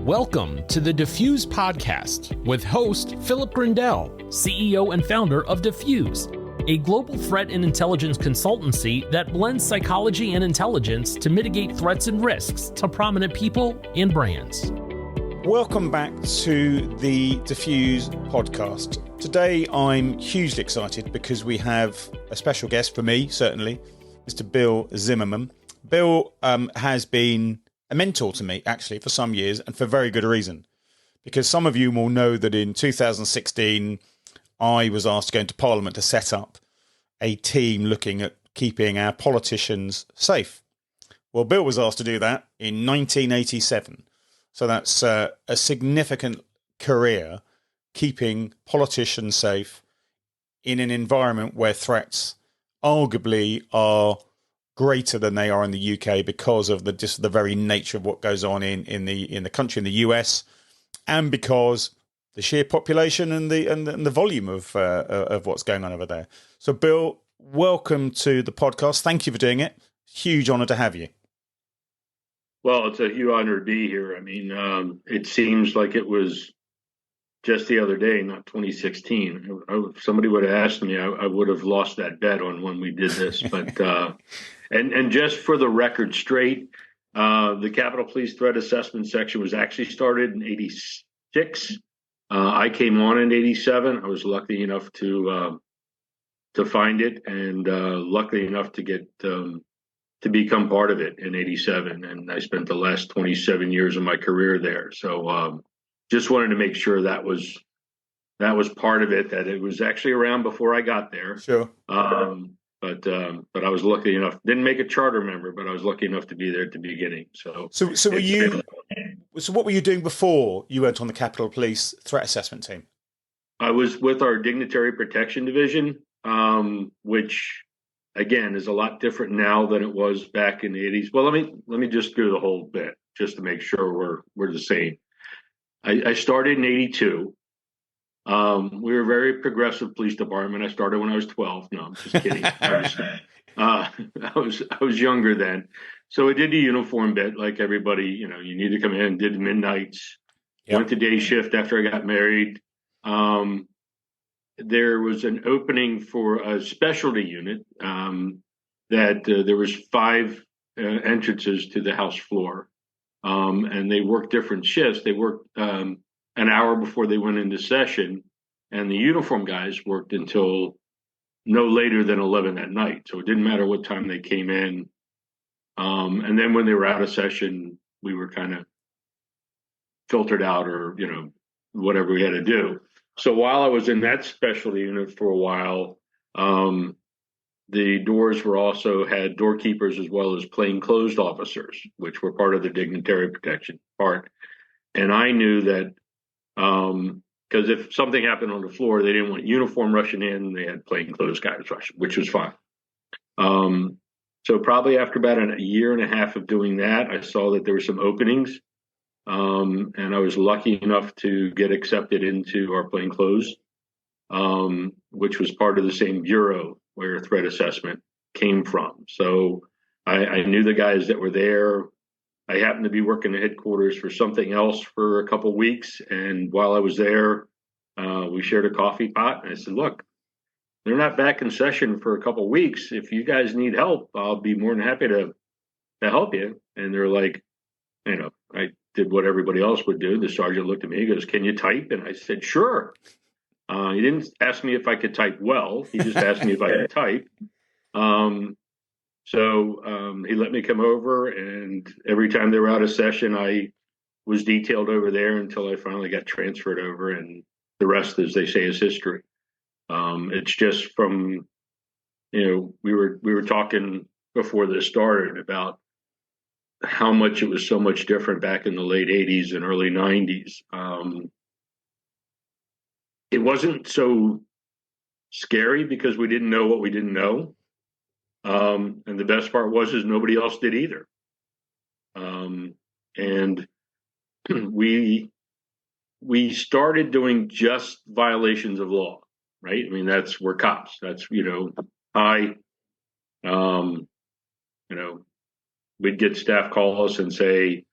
Welcome to the Diffuse Podcast with host Philip Grindell, CEO and founder of Diffuse, a global threat and intelligence consultancy that blends psychology and intelligence to mitigate threats and risks to prominent people and brands. Welcome back to the Diffuse Podcast. Today I'm hugely excited because we have a special guest for me, certainly, Mr. Bill Zimmerman. Bill has been a mentor to me, actually, for some years, and for very good reason. Because some of you will know that in 2016, I was asked to go into Parliament to set up a team looking at keeping our politicians safe. Well, Bill was asked to do that in 1987. So that's a significant career keeping politicians safe in an environment where threats arguably are greater than they are in the UK because of the very nature of what goes on in the country, in the US, and because the sheer population and the volume of what's going on over there. So, Bill, welcome to the podcast. Thank you for doing it. Huge honor to have you. Well, it's a huge honor to be here. I mean, it seems like it was just the other day, not 2016. If somebody would have asked me, I would have lost that bet on when we did this. But and just for the record straight, the Capitol Police Threat Assessment section was actually started in '86. I came on in '87. I was lucky enough to find it, and lucky enough to get to become part of it in '87. And I spent the last 27 years of my career there. So just wanted to make sure that was part of it, that it was actually around before I got there. Sure. But I was lucky enough, didn't make a charter member, but I was lucky enough to be there at the beginning. So what were you doing before you went on the Capitol Police Threat Assessment team? I was with our Dignitary Protection Division, which again is a lot different now than it was back in the 80s. Well, let me just do the whole bit just to make sure we're the same. I started in '82. We were a very progressive police department. I started when I was 12. No, I'm just kidding. I was younger then. So I did the uniform bit like everybody, you need to come in, did midnights, went to day shift after I got married. There was an opening for a specialty unit that there was 5 entrances to the house floor. And they worked different shifts. They worked an hour before they went into session, and the uniform guys worked until no later than 11 at night. So it didn't matter what time they came in. And then when they were out of session, we were kind of filtered out, or whatever we had to do. So while I was in that specialty unit for a while, the doors were also had doorkeepers as well as plainclothes officers, which were part of the dignitary protection part. And I knew that because if something happened on the floor, they didn't want uniform rushing in. They had plainclothes guys rushing, which was fine. So probably after about a year and a half of doing that, I saw that there were some openings. And I was lucky enough to get accepted into our plainclothes, which was part of the same bureau where threat assessment came from. So I knew the guys that were there. I happened to be working at headquarters for something else for a couple of weeks. And while I was there, we shared a coffee pot. And I said, look, they're not back in session for a couple of weeks. If you guys need help, I'll be more than happy to help you. And they're like, I did what everybody else would do. The sergeant looked at me, he goes, can you type? And I said, sure. He didn't ask me if I could type well. He just asked me if I could type. So he let me come over, and every time they were out of session, I was detailed over there until I finally got transferred over, and the rest, as they say, is history. It's just from, we were talking before this started about how much it was so much different back in the late 80s and early 90s. It wasn't so scary because we didn't know what we didn't know. And the best part is nobody else did either. And we started doing just violations of law, right? I mean, we're cops. That's, we'd get staff call us and say,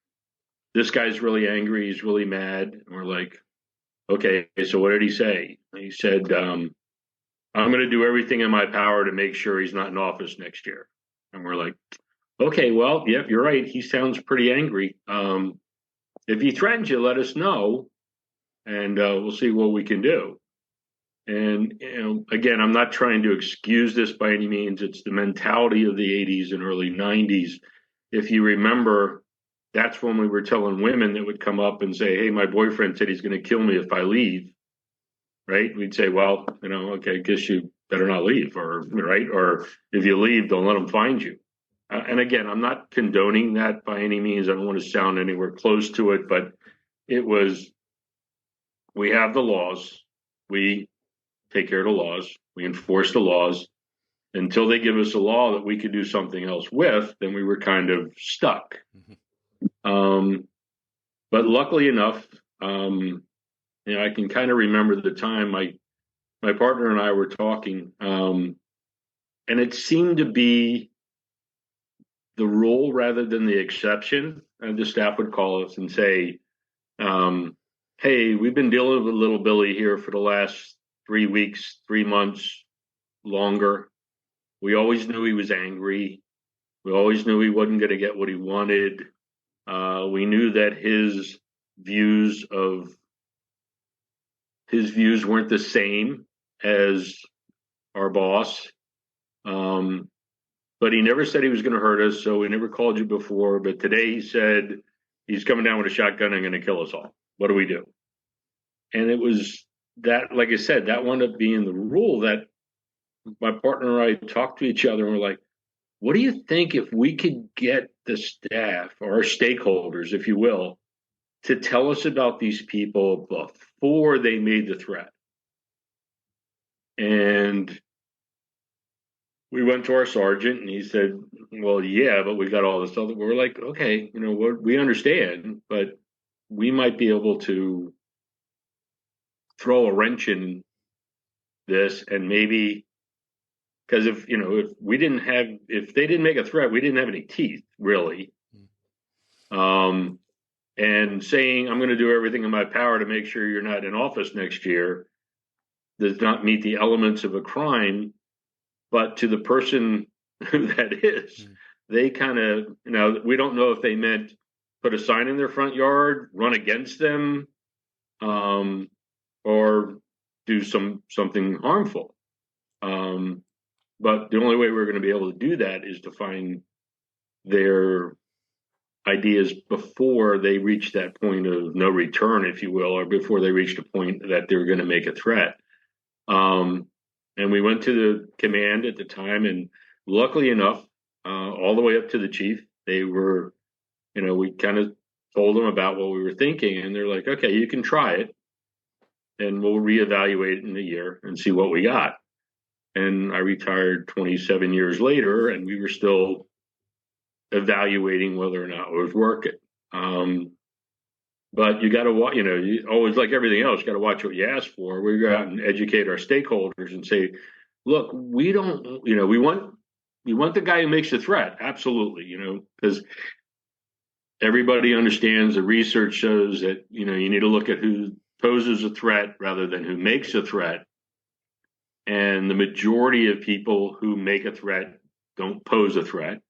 this guy's really angry. He's really mad. And we're like, okay, so what did he say? He said, I'm going to do everything in my power to make sure he's not in office next year. And we're like, okay, well, yep, you're right. He sounds pretty angry. If he threatens you, let us know, and we'll see what we can do. And, again, I'm not trying to excuse this by any means. It's the mentality of the 80s and early 90s. If you remember, that's when we were telling women that would come up and say, hey, my boyfriend said he's going to kill me if I leave. Right? We'd say, well, okay, I guess you better not leave, or right, or if you leave, don't let them find you. And again, I'm not condoning that by any means. I don't want to sound anywhere close to it, but it was, we have the laws, we take care of the laws, we enforce the laws until they give us a law that we could do something else with. Then we were kind of stuck. But luckily enough, I can kind of remember the time my partner and I were talking, and it seemed to be the rule rather than the exception. And the staff would call us and say, hey, we've been dealing with little Billy here for the last 3 weeks, 3 months, longer. We always knew he was angry. We always knew he wasn't going to get what he wanted. We knew that his views weren't the same as our boss. But he never said he was going to hurt us, so we never called you before. But today he said he's coming down with a shotgun and going to kill us all. What do we do? And it was that, like I said, that wound up being the rule that my partner and I talked to each other and we're like, what do you think if we could get the staff or our stakeholders, if you will, to tell us about these people before they made the threat? And we went to our sergeant and he said, well, yeah, but we got all this other. We're like, okay, we understand, but we might be able to throw a wrench in this, and maybe, because if they didn't make a threat, we didn't have any teeth really. And saying I'm going to do everything in my power to make sure you're not in office next year does not meet the elements of a crime. But to the person that is, they kind of, we don't know if they meant put a sign in their front yard, run against them, or do something harmful. But the only way we're going to be able to do that is to find their ideas before they reach that point of no return, if you will, or before they reached a point that they're going to make a threat. And we went to the command at the time, and luckily enough, all the way up to the chief, they were, we kind of told them about what we were thinking, and they're like, okay, you can try it, and we'll reevaluate it in a year and see what we got. And I retired 27 years later, and we were still evaluating whether or not it was working. But you got to watch, you always, like everything else, you got to watch what you ask for. We go out and educate our stakeholders and say, look, we don't, we want the guy who makes the threat. Absolutely. Because everybody understands, the research shows that, you need to look at who poses a threat rather than who makes a threat. And the majority of people who make a threat don't pose a threat.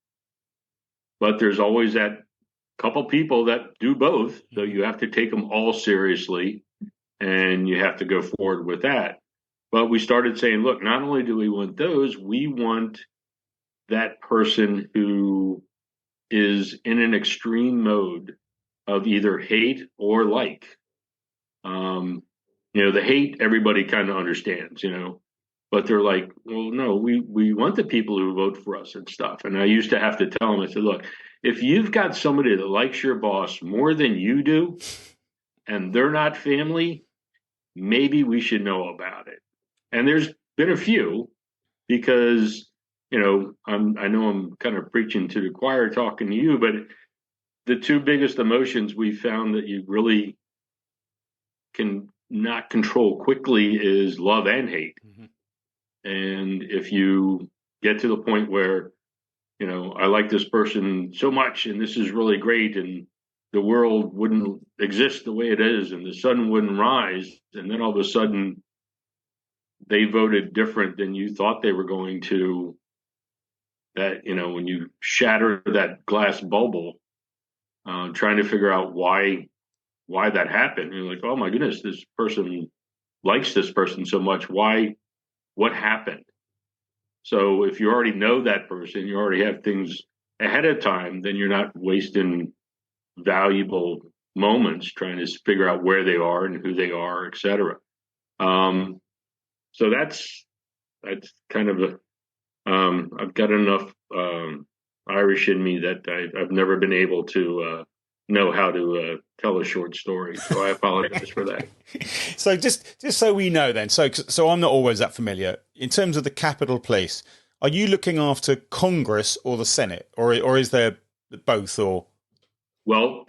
But there's always that couple people that do both. So you have to take them all seriously, and you have to go forward with that. But we started saying, look, not only do we want those, we want that person who is in an extreme mode of either hate or like. The hate, everybody kind of understands, but they're like, well, no, we want the people who vote for us and stuff. And I used to have to tell them, I said, look, if you've got somebody that likes your boss more than you do, and they're not family, maybe we should know about it. And there's been a few, because, I know I'm kind of preaching to the choir talking to you, but the two biggest emotions we found that you really can not control quickly is love and hate. Mm-hmm. And if you get to the point where, I like this person so much and this is really great, and the world wouldn't exist the way it is and the sun wouldn't rise. And then all of a sudden they voted different than you thought they were going to. That, when you shatter that glass bubble, trying to figure out why that happened. You're like, oh my goodness, this person likes this person so much. Why? What happened? So if you already know that person, you already have things ahead of time, then you're not wasting valuable moments trying to figure out where they are and who they are, et cetera. So that's kind of I've got enough Irish in me that I've never been able to know how to tell a short story. So I apologize for that. So just so we know then, so I'm not always that familiar. In terms of the Capitol Police, are you looking after Congress or the Senate, or is there both? Or well,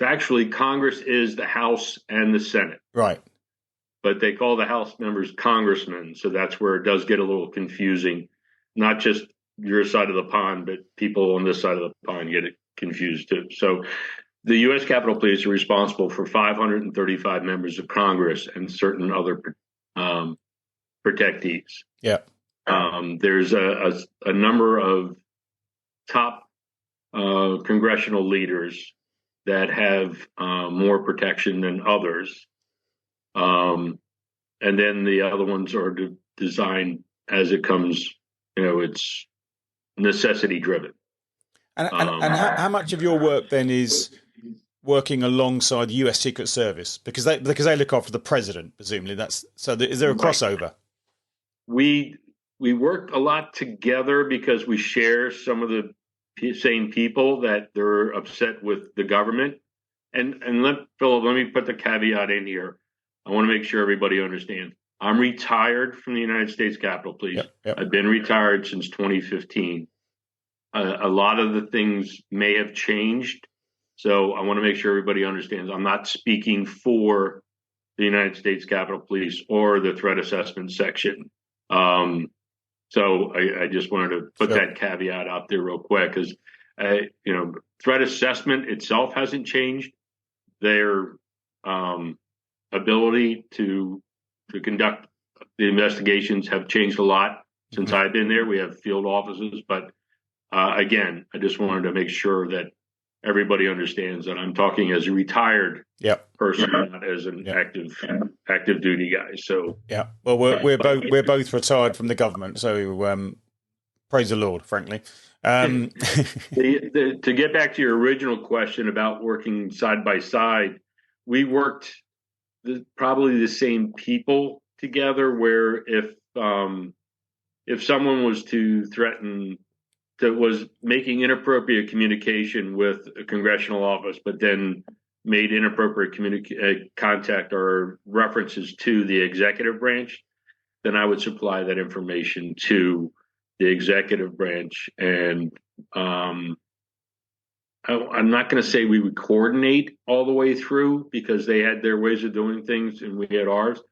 actually, Congress is the House and the Senate, right? But they call the House members congressmen, so that's where it does get a little confusing. Not just your side of the pond, but people on this side of the pond get it confused too. So the U.S. Capitol Police are responsible for 535 members of Congress and certain other protectees. Yeah. There's a number of top congressional leaders that have more protection than others. And then the other ones are designed as it comes, it's necessity driven. And how much of your work then is working alongside the U.S. Secret Service, because they look after the president, presumably. Is there a crossover? We work a lot together because we share some of the same people that they're upset with the government. And Philip, let me put the caveat in here. I want to make sure everybody understands. I'm retired from the United States Capitol Police. Yep. I've been retired since 2015. A lot of the things may have changed. So I want to make sure everybody understands I'm not speaking for the United States Capitol Police or the threat assessment section. So I just wanted to put that caveat out there real quick, because threat assessment itself hasn't changed. Their ability to conduct the investigations have changed a lot since I've been there. We have field offices, but again, I just wanted to make sure that everybody understands that I'm talking as a retired person, not as an active duty guy. So well, we're both retired from the government, so praise the Lord, frankly. To get back to your original question about working side by side, we worked probably the same people together. Where if someone was to threaten, that was making inappropriate communication with a congressional office, but then made inappropriate contact or references to the executive branch, then I would supply that information to the executive branch. And I'm not going to say we would coordinate all the way through, because they had their ways of doing things and we had ours,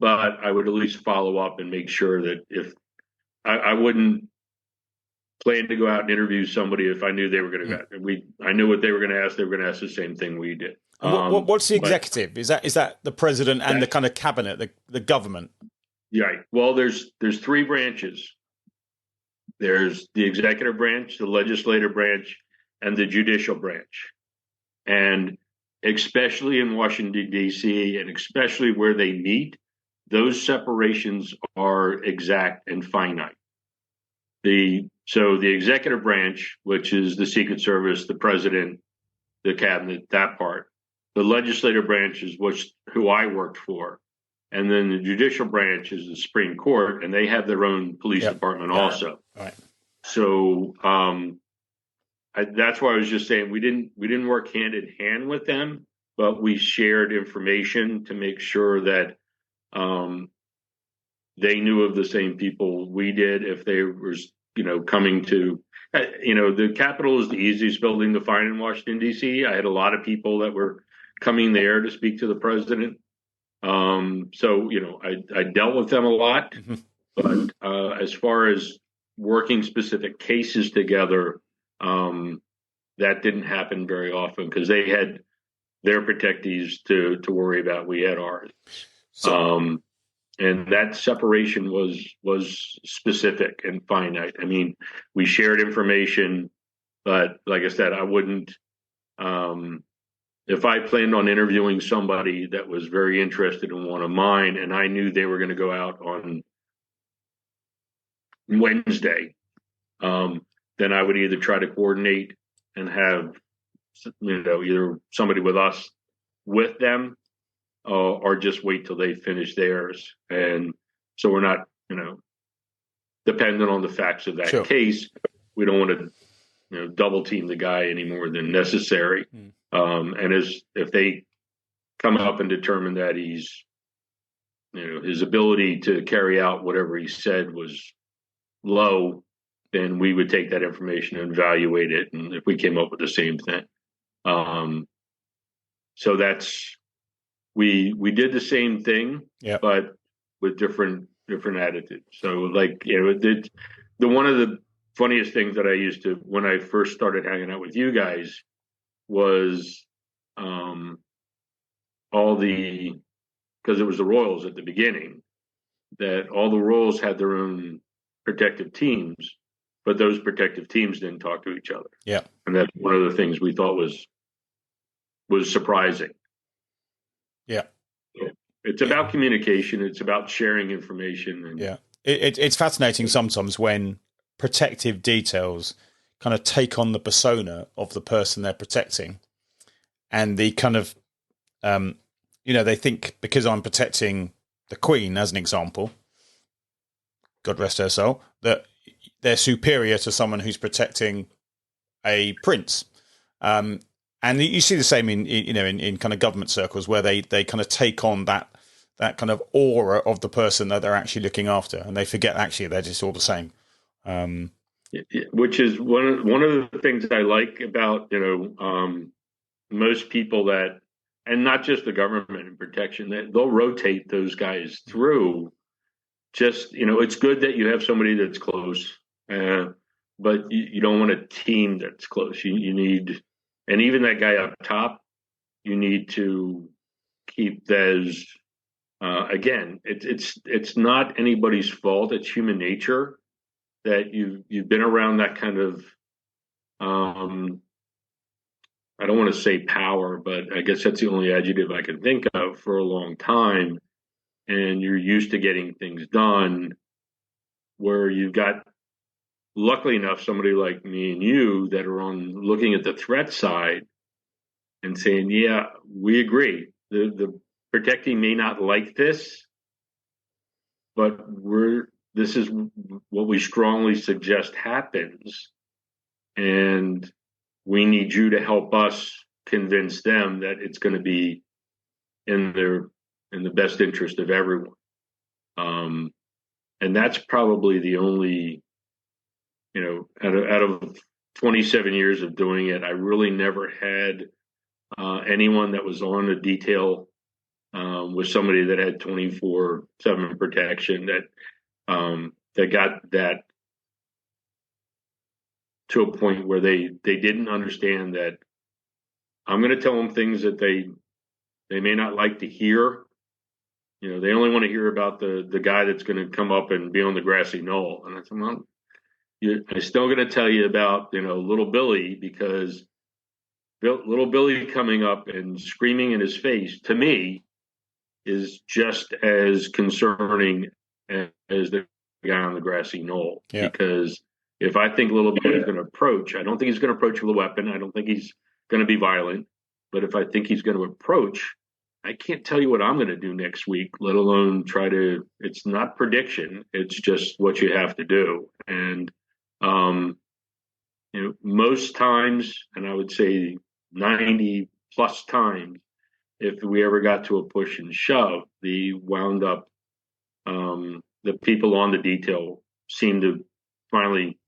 but I would at least follow up and make sure that if I wouldn't plan to go out and interview somebody if I knew they were going to. I knew what they were going to ask. They were going to ask the same thing we did. What's the executive? Is that the president and the kind of cabinet, the government? Right. Well, there's three branches. There's the executive branch, the legislative branch, and the judicial branch. And especially in Washington, D.C., and especially where they meet, those separations are exact and finite. So the executive branch, which is the Secret Service, the president, the cabinet, that part. The legislative branch is who I worked for. And then the judicial branch is the Supreme Court, and they have their own police department also. Right. So that's why I was just saying we didn't work hand in hand with them, but we shared information to make sure that they knew of the same people we did. If they were, coming to, the Capitol is the easiest building to find in Washington, D.C. I had a lot of people that were coming there to speak to the president. So, I dealt with them a lot, but as far as working specific cases together, that didn't happen very often because they had their protectees to worry about. We had ours. And that separation was specific and finite. I mean, we shared information, but like I said, I wouldn't. If I planned on interviewing somebody that was very interested in one of mine, and I knew they were going to go out on Wednesday, then I would either try to coordinate and have either somebody with us with them, or just wait till they finish theirs. And so we're not, dependent on the facts of that case. We don't want to, double team the guy any more than necessary. And if they come up and determine that he's, his ability to carry out whatever he said was low, then we would take that information and evaluate it. And if we came up with the same thing, so that's. We did the same thing, but with different attitudes. So, the one of the funniest things that I used to, when I first started hanging out with you guys, was because it was the Royals at the beginning, that all the Royals had their own protective teams, but those protective teams didn't talk to each other. Yeah, and that's one of the things we thought was surprising. Yeah. It's about communication. It's about sharing information. And it's fascinating sometimes when protective details kind of take on the persona of the person they're protecting, and the kind of, they think because I'm protecting the Queen, as an example, God rest her soul, that they're superior to someone who's protecting a prince. And you see the same in kind of government circles where they kind of take on that kind of aura of the person that they're actually looking after, and they forget actually they're just all the same. Which is one of the things I like about most people that, and not just the government and protection, that they'll rotate those guys through. Just it's good that you have somebody that's close, but you don't want a team that's close. You need. And even that guy up top, you need to keep those. Again, it's not anybody's fault. It's human nature that you've been around that kind of. I don't want to say power, but I guess that's the only adjective I can think of, for a long time, and you're used to getting things done. Where you've got, luckily enough, somebody like me and you that are looking at the threat side and saying, yeah, we agree. The protecting may not like this, but this is what we strongly suggest happens. And we need you to help us convince them that it's going to be in the best interest of everyone. And that's probably the only, out of 27 years of doing it, I really never had anyone that was on a detail with somebody that had 24/7 protection that got that to a point where they didn't understand that I'm going to tell them things that they may not like to hear. They only want to hear about the guy that's going to come up and be on the grassy knoll. And I said, well, I'm still going to tell you about, little Billy, because little Billy coming up and screaming in his face, to me, is just as concerning as the guy on the grassy knoll. Yeah. Because if I think little Billy is going to approach, I don't think he's going to approach with a weapon. I don't think he's going to be violent. But if I think he's going to approach, I can't tell you what I'm going to do next week, let alone it's not prediction. It's just what you have to do. And, most times, and I would say 90 plus times, if we ever got to a push and shove, the people on the detail seem to finally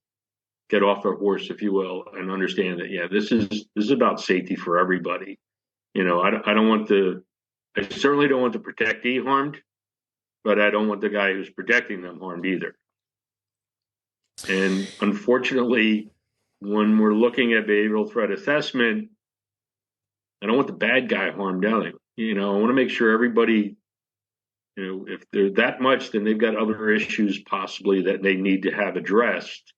get off their horse, if you will, and understand that, this is about safety for everybody. I certainly don't want the protectee harmed, but I don't want the guy who's protecting them harmed either. And unfortunately, when we're looking at behavioral threat assessment, I don't want the bad guy harmed down. I want to make sure everybody, if they're that much, then they've got other issues possibly that they need to have addressed.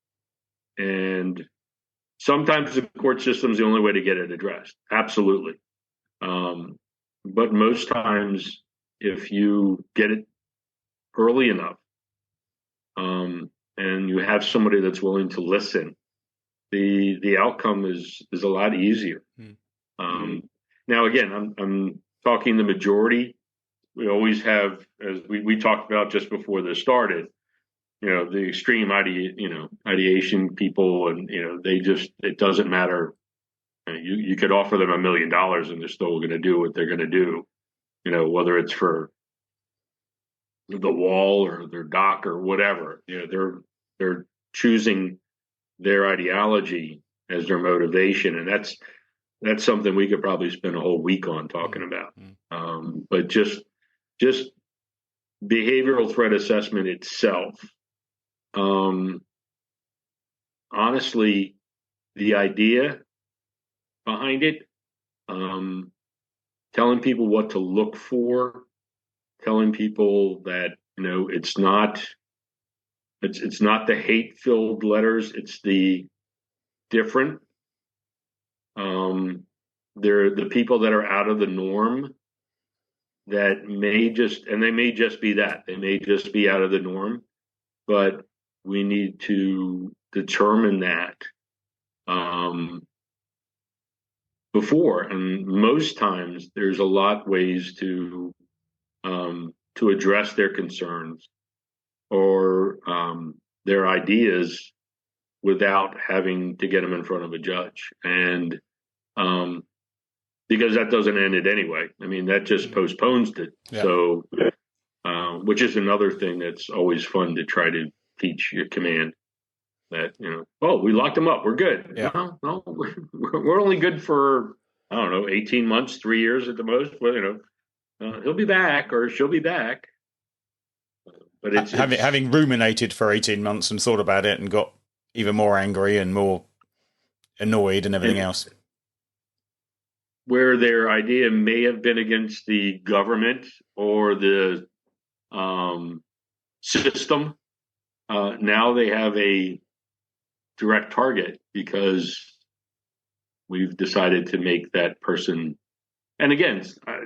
And sometimes the court system is the only way to get it addressed. Absolutely. But most times, if you get it early enough, and you have somebody that's willing to listen, the outcome is a lot easier. Now, again, I'm talking the majority. We always have, as we talked about just before this started, the extreme ideation people, and it doesn't matter. You could offer them $1 million and they're still going to do what they're going to do. Whether it's for the wall or their dock or whatever. They're choosing their ideology as their motivation, and that's something we could probably spend a whole week on talking about. But just behavioral threat assessment itself. Honestly, the idea behind it, telling people what to look for, telling people that it's not the hate-filled letters, it's the different. They're the people that are out of the norm that may just be that. They may just be out of the norm, but we need to determine that before. And most times there's a lot of ways to address their concerns or their ideas without having to get them in front of a judge. And because that doesn't end it anyway. I mean, that just postpones it. Yeah. So, which is another thing that's always fun to try to teach your command that, we locked them up. We're good. Yeah. No, we're only good for, 18 months, 3 years at the most. Well, he'll be back or she'll be back. But it's having ruminated for 18 months and thought about it and got even more angry and more annoyed and everything else. Where their idea may have been against the government or the system, now they have a direct target because we've decided to make that person. And again,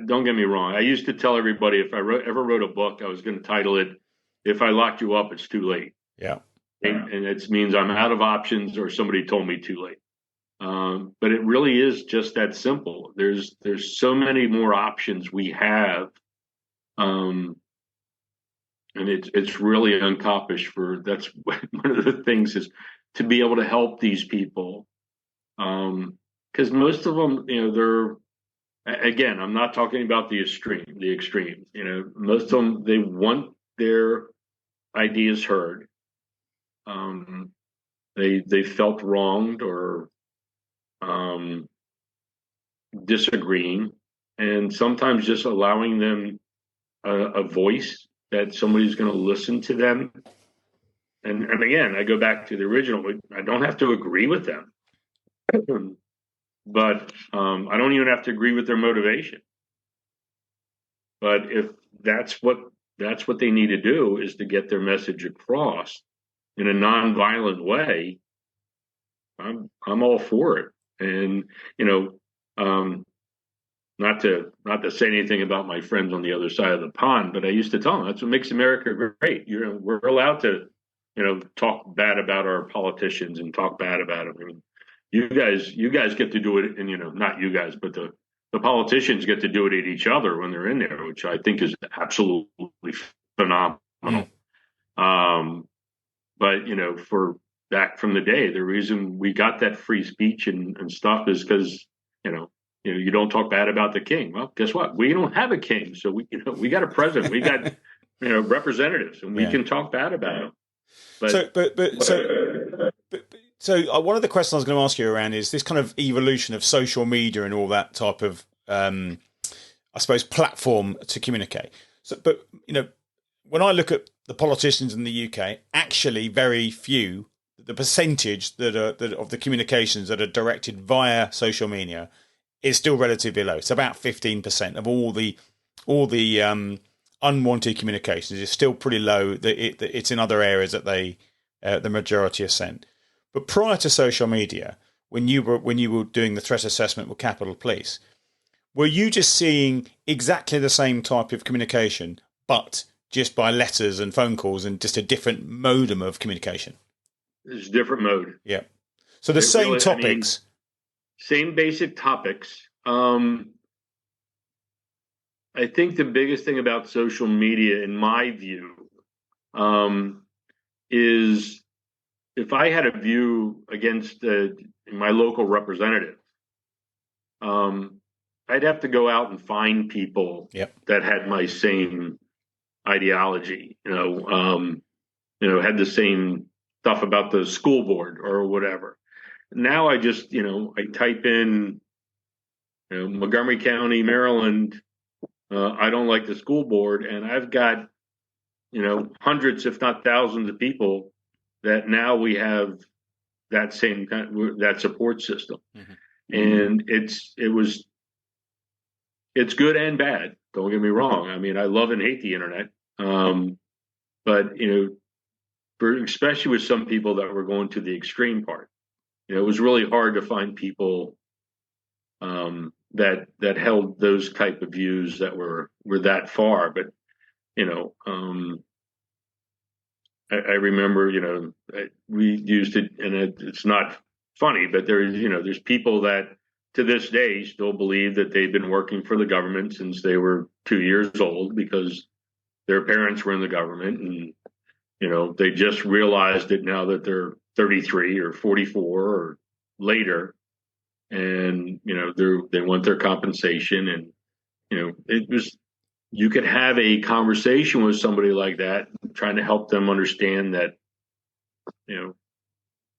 don't get me wrong. I used to tell everybody if I ever wrote a book, I was going to title it, "If I Locked You Up, It's Too Late." Yeah. And it means I'm out of options or somebody told me too late. But it really is just that simple. There's so many more options we have. And it's really uncoppish that's one of the things is to be able to help these people. Because most of them, they're, again, I'm not talking about the extremes. Most of them, they want their ideas heard. They felt wronged or disagreeing, and sometimes just allowing them a voice that somebody's going to listen to them. And again, I go back to the original. I don't have to agree with them, but I don't even have to agree with their motivation. But if that's what they need to do is to get their message across in a nonviolent way, I'm all for it. And not to say anything about my friends on the other side of the pond, but I used to tell them that's what makes America great. We're allowed to talk bad about our politicians and talk bad about them. I mean, you guys get to do it, and not you guys, but the politicians get to do it at each other when they're in there, which I think is absolutely phenomenal. But for back from the day, the reason we got that free speech and stuff is because you don't talk bad about the king. Well, guess what? We don't have a king, so we got a president, we got representatives, and we can talk bad about them. So one of the questions I was going to ask you around is this kind of evolution of social media and all that type of, I suppose, platform to communicate. So, but when I look at the politicians in the UK, actually very few the percentage that of the communications that are directed via social media is still relatively low. It's about 15% of all the unwanted communications is still pretty low. It's in other areas that the majority are sent. But prior to social media, when you were doing the threat assessment with Capitol Police, were you just seeing exactly the same type of communication, but just by letters and phone calls and just a different modem of communication? It's a different mode. Yeah. So the same really, topics. Same basic topics. I think the biggest thing about social media, in my view, is if I had a view against my local representative, I'd have to go out and find people that had my same ideology, had the same stuff about the school board or whatever. Now I just, I type in, Montgomery County, Maryland, I don't like the school board, and I've got, hundreds, if not thousands of people that now we have that same that support system. Mm-hmm. And it's good and bad. Don't get me wrong. I mean, I love and hate the internet. But, especially with some people that were going to the extreme part, it was really hard to find people that held those type of views that were that far. But, I remember, we used it, and it's not funny, but there's people that to this day still believe that they've been working for the government since they were 2 years old because their parents were in the government, and they just realized it now that they're 33 or 44 or later, and they want their compensation, and you could have a conversation with somebody like that, trying to help them understand that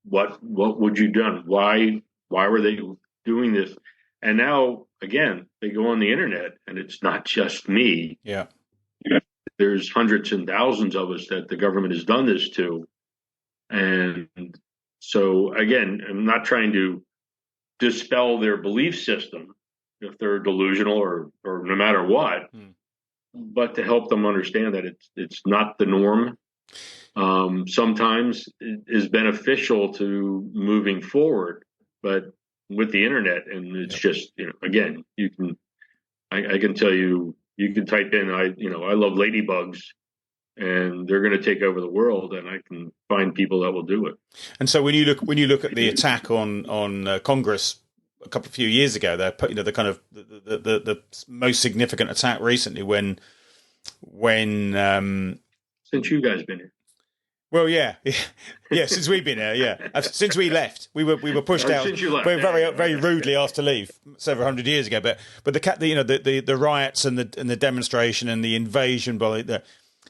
what would you done, why were they doing this. And now again, they go on the internet, and it's not just me. Yeah. There's hundreds and thousands of us that the government has done this to. And so, again, I'm not trying to dispel their belief system if they're delusional or no matter what, but to help them understand that it's not the norm. Sometimes it is beneficial to moving forward, but with the internet, and it's just, again, I can tell you, you can type in, I love ladybugs, and they're going to take over the world, and I can find people that will do it. And so when you look at the attack on Congress a few years ago, the kind of the most significant attack recently when since you guys been here. Well, yeah. Since we've been here, yeah. Since we left, we were pushed out. Since you left. We were very rudely asked to leave several hundred years ago. But the riots and the demonstration and the invasion by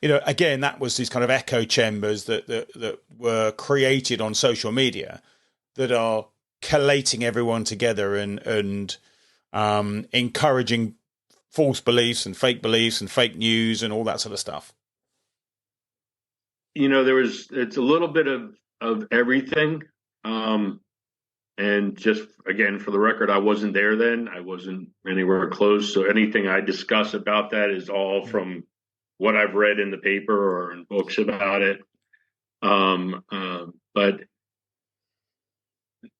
again, that was these kind of echo chambers that were created on social media that are collating everyone together and encouraging false beliefs and fake news and all that sort of stuff. It's a little bit of everything. And just, again, for the record, I wasn't there then. I wasn't anywhere close. So anything I discuss about that is all from what I've read in the paper or in books about it. But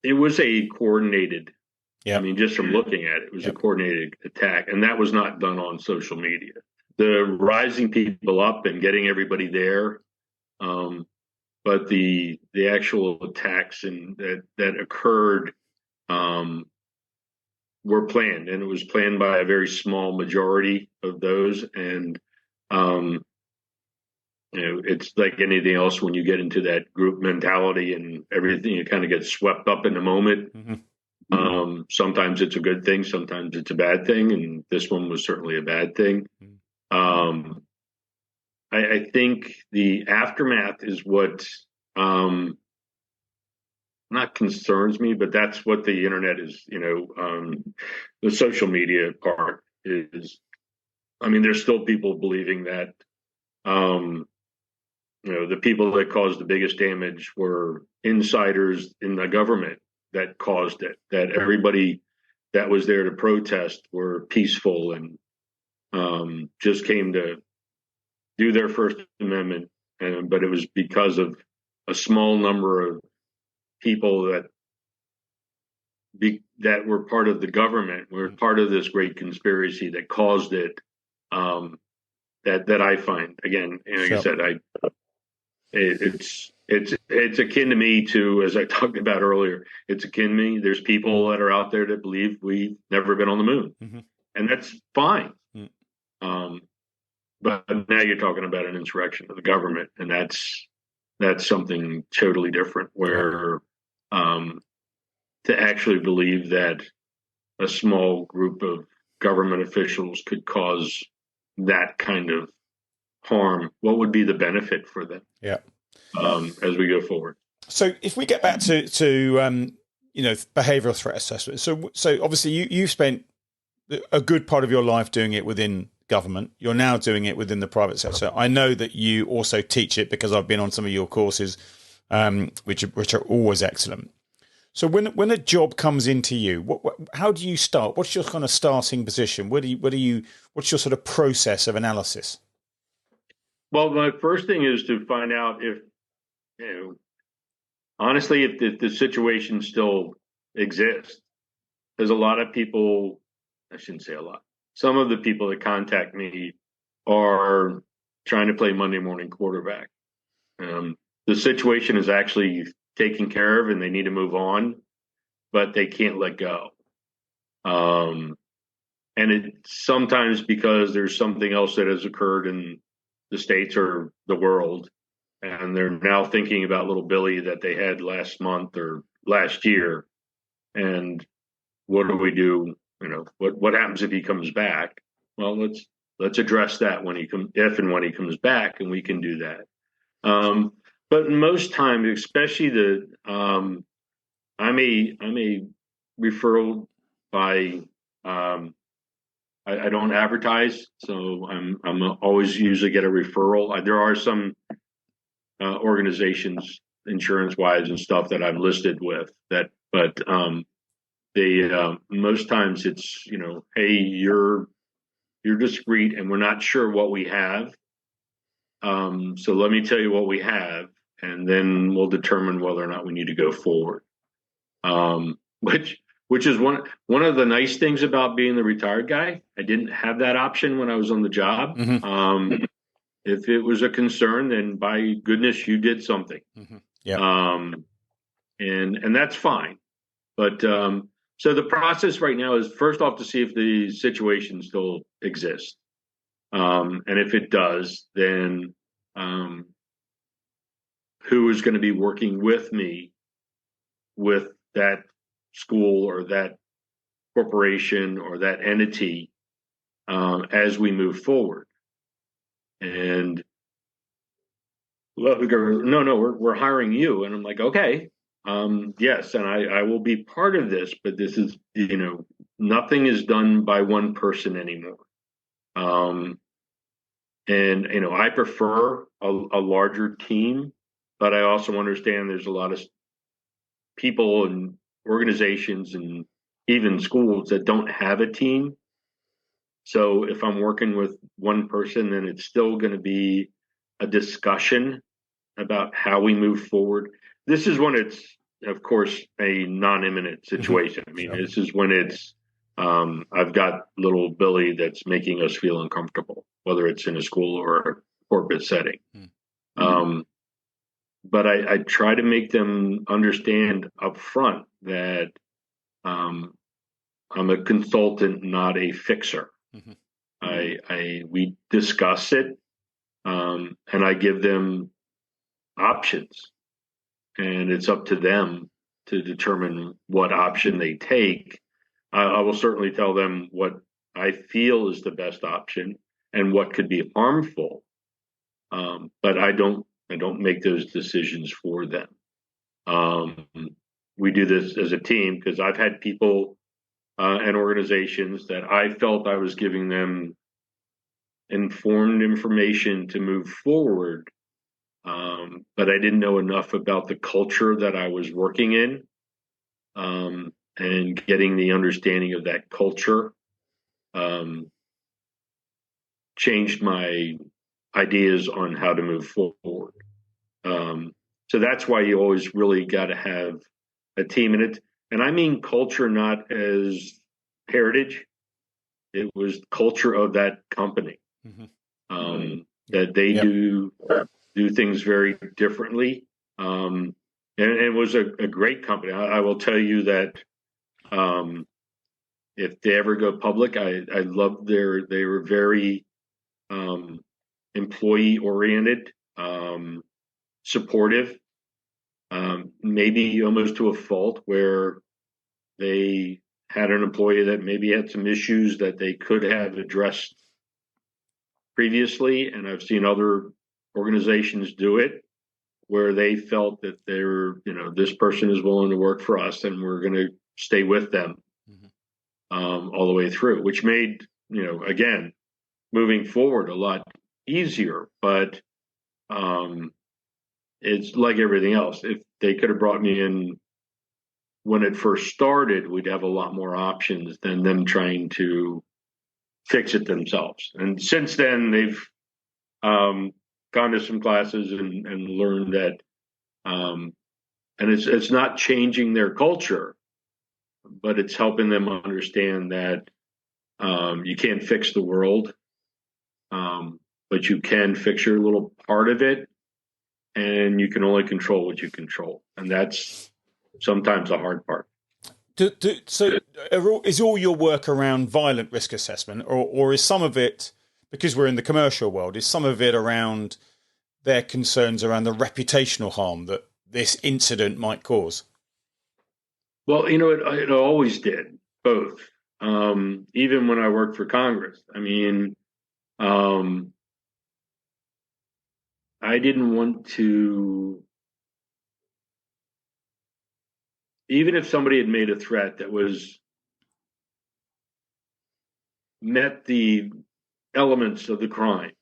it was a coordinated, just from looking at it, it was a coordinated attack. And that was not done on social media. The rising people up and getting everybody there. But the actual attacks and that occurred were planned, and it was planned by a very small majority of those. And it's like anything else when you get into that group mentality and everything, you kind of get swept up in the moment. Mm-hmm. Sometimes it's a good thing, sometimes it's a bad thing, and this one was certainly a bad thing. I think the aftermath is what not concerns me, but that's what the internet is, the social media part is. I mean, there's still people believing that the people that caused the biggest damage were insiders in the government that caused it. That everybody that was there to protest were peaceful and just came to do their First Amendment, but it was because of a small number of people that were part of the government, were part of this great conspiracy that caused it. That I find, again, and like I said, it's akin to me to, as I talked about earlier, it's akin to me. There's people that are out there that believe we've never been on the moon, and that's fine. But now you're talking about an insurrection of the government, and that's something totally different. Where to actually believe that a small group of government officials could cause that kind of harm, what would be the benefit for them? Yeah. As we go forward. So if we get back to behavioural threat assessment. So obviously you've spent a good part of your life doing it within government. You're now doing it within the private sector. I know that you also teach it because I've been on some of your courses, which are always excellent. So when a job comes into you, how do you start? What's your kind of starting position? What's your sort of process of analysis? Well, my first thing is to find out if, honestly, if the situation still exists. There's a lot of people, I shouldn't say a lot, some of the people that contact me are trying to play Monday morning quarterback. The situation is actually taken care of and they need to move on, but they can't let go. And it's sometimes because there's something else that has occurred in the States or the world, and they're now thinking about little Billy that they had last month or last year. And what do we do? What happens if he comes back? Well, let's address that if and when he comes back, and we can do that. But most times, especially I'm a referral by I don't advertise, so I'm always usually get a referral. There are some organizations, insurance wise and stuff, that I'm listed with that, but they most times it's hey, you're discreet and we're not sure what we have. So let me tell you what we have, and then we'll determine whether or not we need to go forward. Which is one of the nice things about being the retired guy. I didn't have that option when I was on the job. Mm-hmm. If it was a concern, then by goodness, you did something. Mm-hmm. Yeah. And that's fine. But so the process right now is first off to see if the situation still exists. And if it does, then who is going to be working with me with that school or that corporation or that entity as we move forward. And we're hiring you. And I'm like, okay, yes, and I will be part of this, but this is, nothing is done by one person anymore. And, I prefer a larger team, but I also understand there's a lot of people and organizations and even schools that don't have a team. So if I'm working with one person, then it's still going to be a discussion about how we move forward. This is when it's, of course, a non-imminent situation. I mean, This is when it's, I've got little Billy that's making us feel uncomfortable, whether it's in a school or a corporate setting. Mm-hmm. But I try to make them understand up front that I'm a consultant, not a fixer. Mm-hmm. We discuss it, and I give them options, and it's up to them to determine what option they take. I will certainly tell them what I feel is the best option and what could be harmful, but I don't make those decisions for them. We do this as a team because I've had people and organizations that I felt I was giving them informed information to move forward, but I didn't know enough about the culture that I was working in, and getting the understanding of that culture changed my ideas on how to move forward. So that's why you always really got to have a team in it. And I mean culture not as heritage. It was culture of that company. That they do things very differently. And it was a great company. I will tell you that if they ever go public, I love they were very employee oriented, supportive, maybe almost to a fault, where they had an employee that maybe had some issues that they could have addressed previously. And I've seen other organizations do it where they felt that they're, this person is willing to work for us and we're going to stay with them all the way through, which made, again, moving forward a lot easier. But it's like everything else. If they could have brought me in when it first started, we'd have a lot more options than them trying to fix it themselves. And since then, they've gone to some classes and learned that, and it's not changing their culture, but it's helping them understand that you can't fix the world, but you can fix your little part of it, and you can only control what you control. And that's sometimes the hard part. So is all your work around violent risk assessment, or is some of it, because we're in the commercial world, is some of it around their concerns around the reputational harm that this incident might cause? Well, it always did both. Even when I worked for Congress, I mean, I didn't want to, even if somebody had made a threat that met the elements of the crime,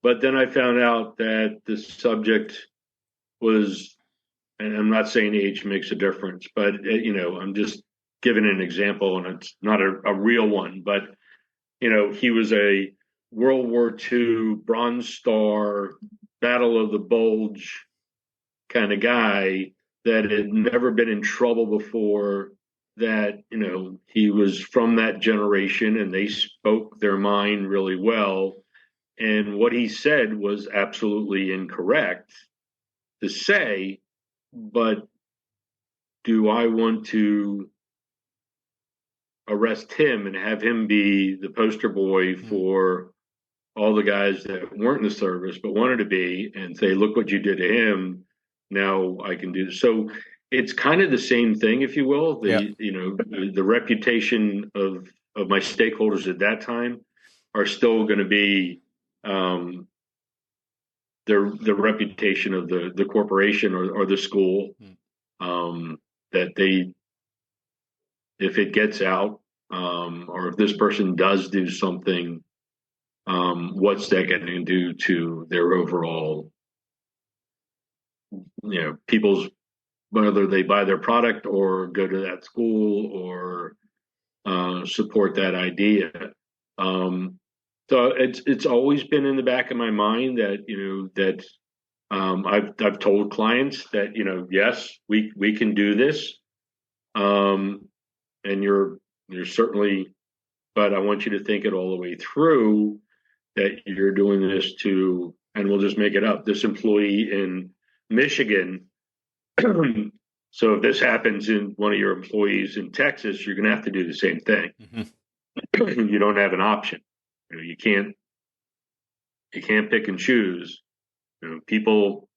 but then I found out that the subject was, and I'm not saying age makes a difference, but I'm just giving an example, and it's not a real one, but he was a World War II Bronze Star, Battle of the Bulge kind of guy that had never been in trouble before, that, he was from that generation and they spoke their mind really well. And what he said was absolutely incorrect to say, but do I want to arrest him and have him be the poster boy for all the guys that weren't in the service but wanted to be, and say, look what you did to him, now I can do this. So it's kind of the same thing, if you will. The reputation of my stakeholders at that time are still going to be the reputation of the corporation or the school, that they, if it gets out, or if this person does do something, what's that going to do to their overall, people's, whether they buy their product or go to that school or support that idea. So it's always been in the back of my mind that I've told clients that, yes, we can do this, and you're certainly, but I want you to think it all the way through, that you're doing this to, and we'll just make it up, this employee in Michigan. So if this happens in one of your employees in Texas, you're going to have to do the same thing. You don't have an option. You can't pick and choose. People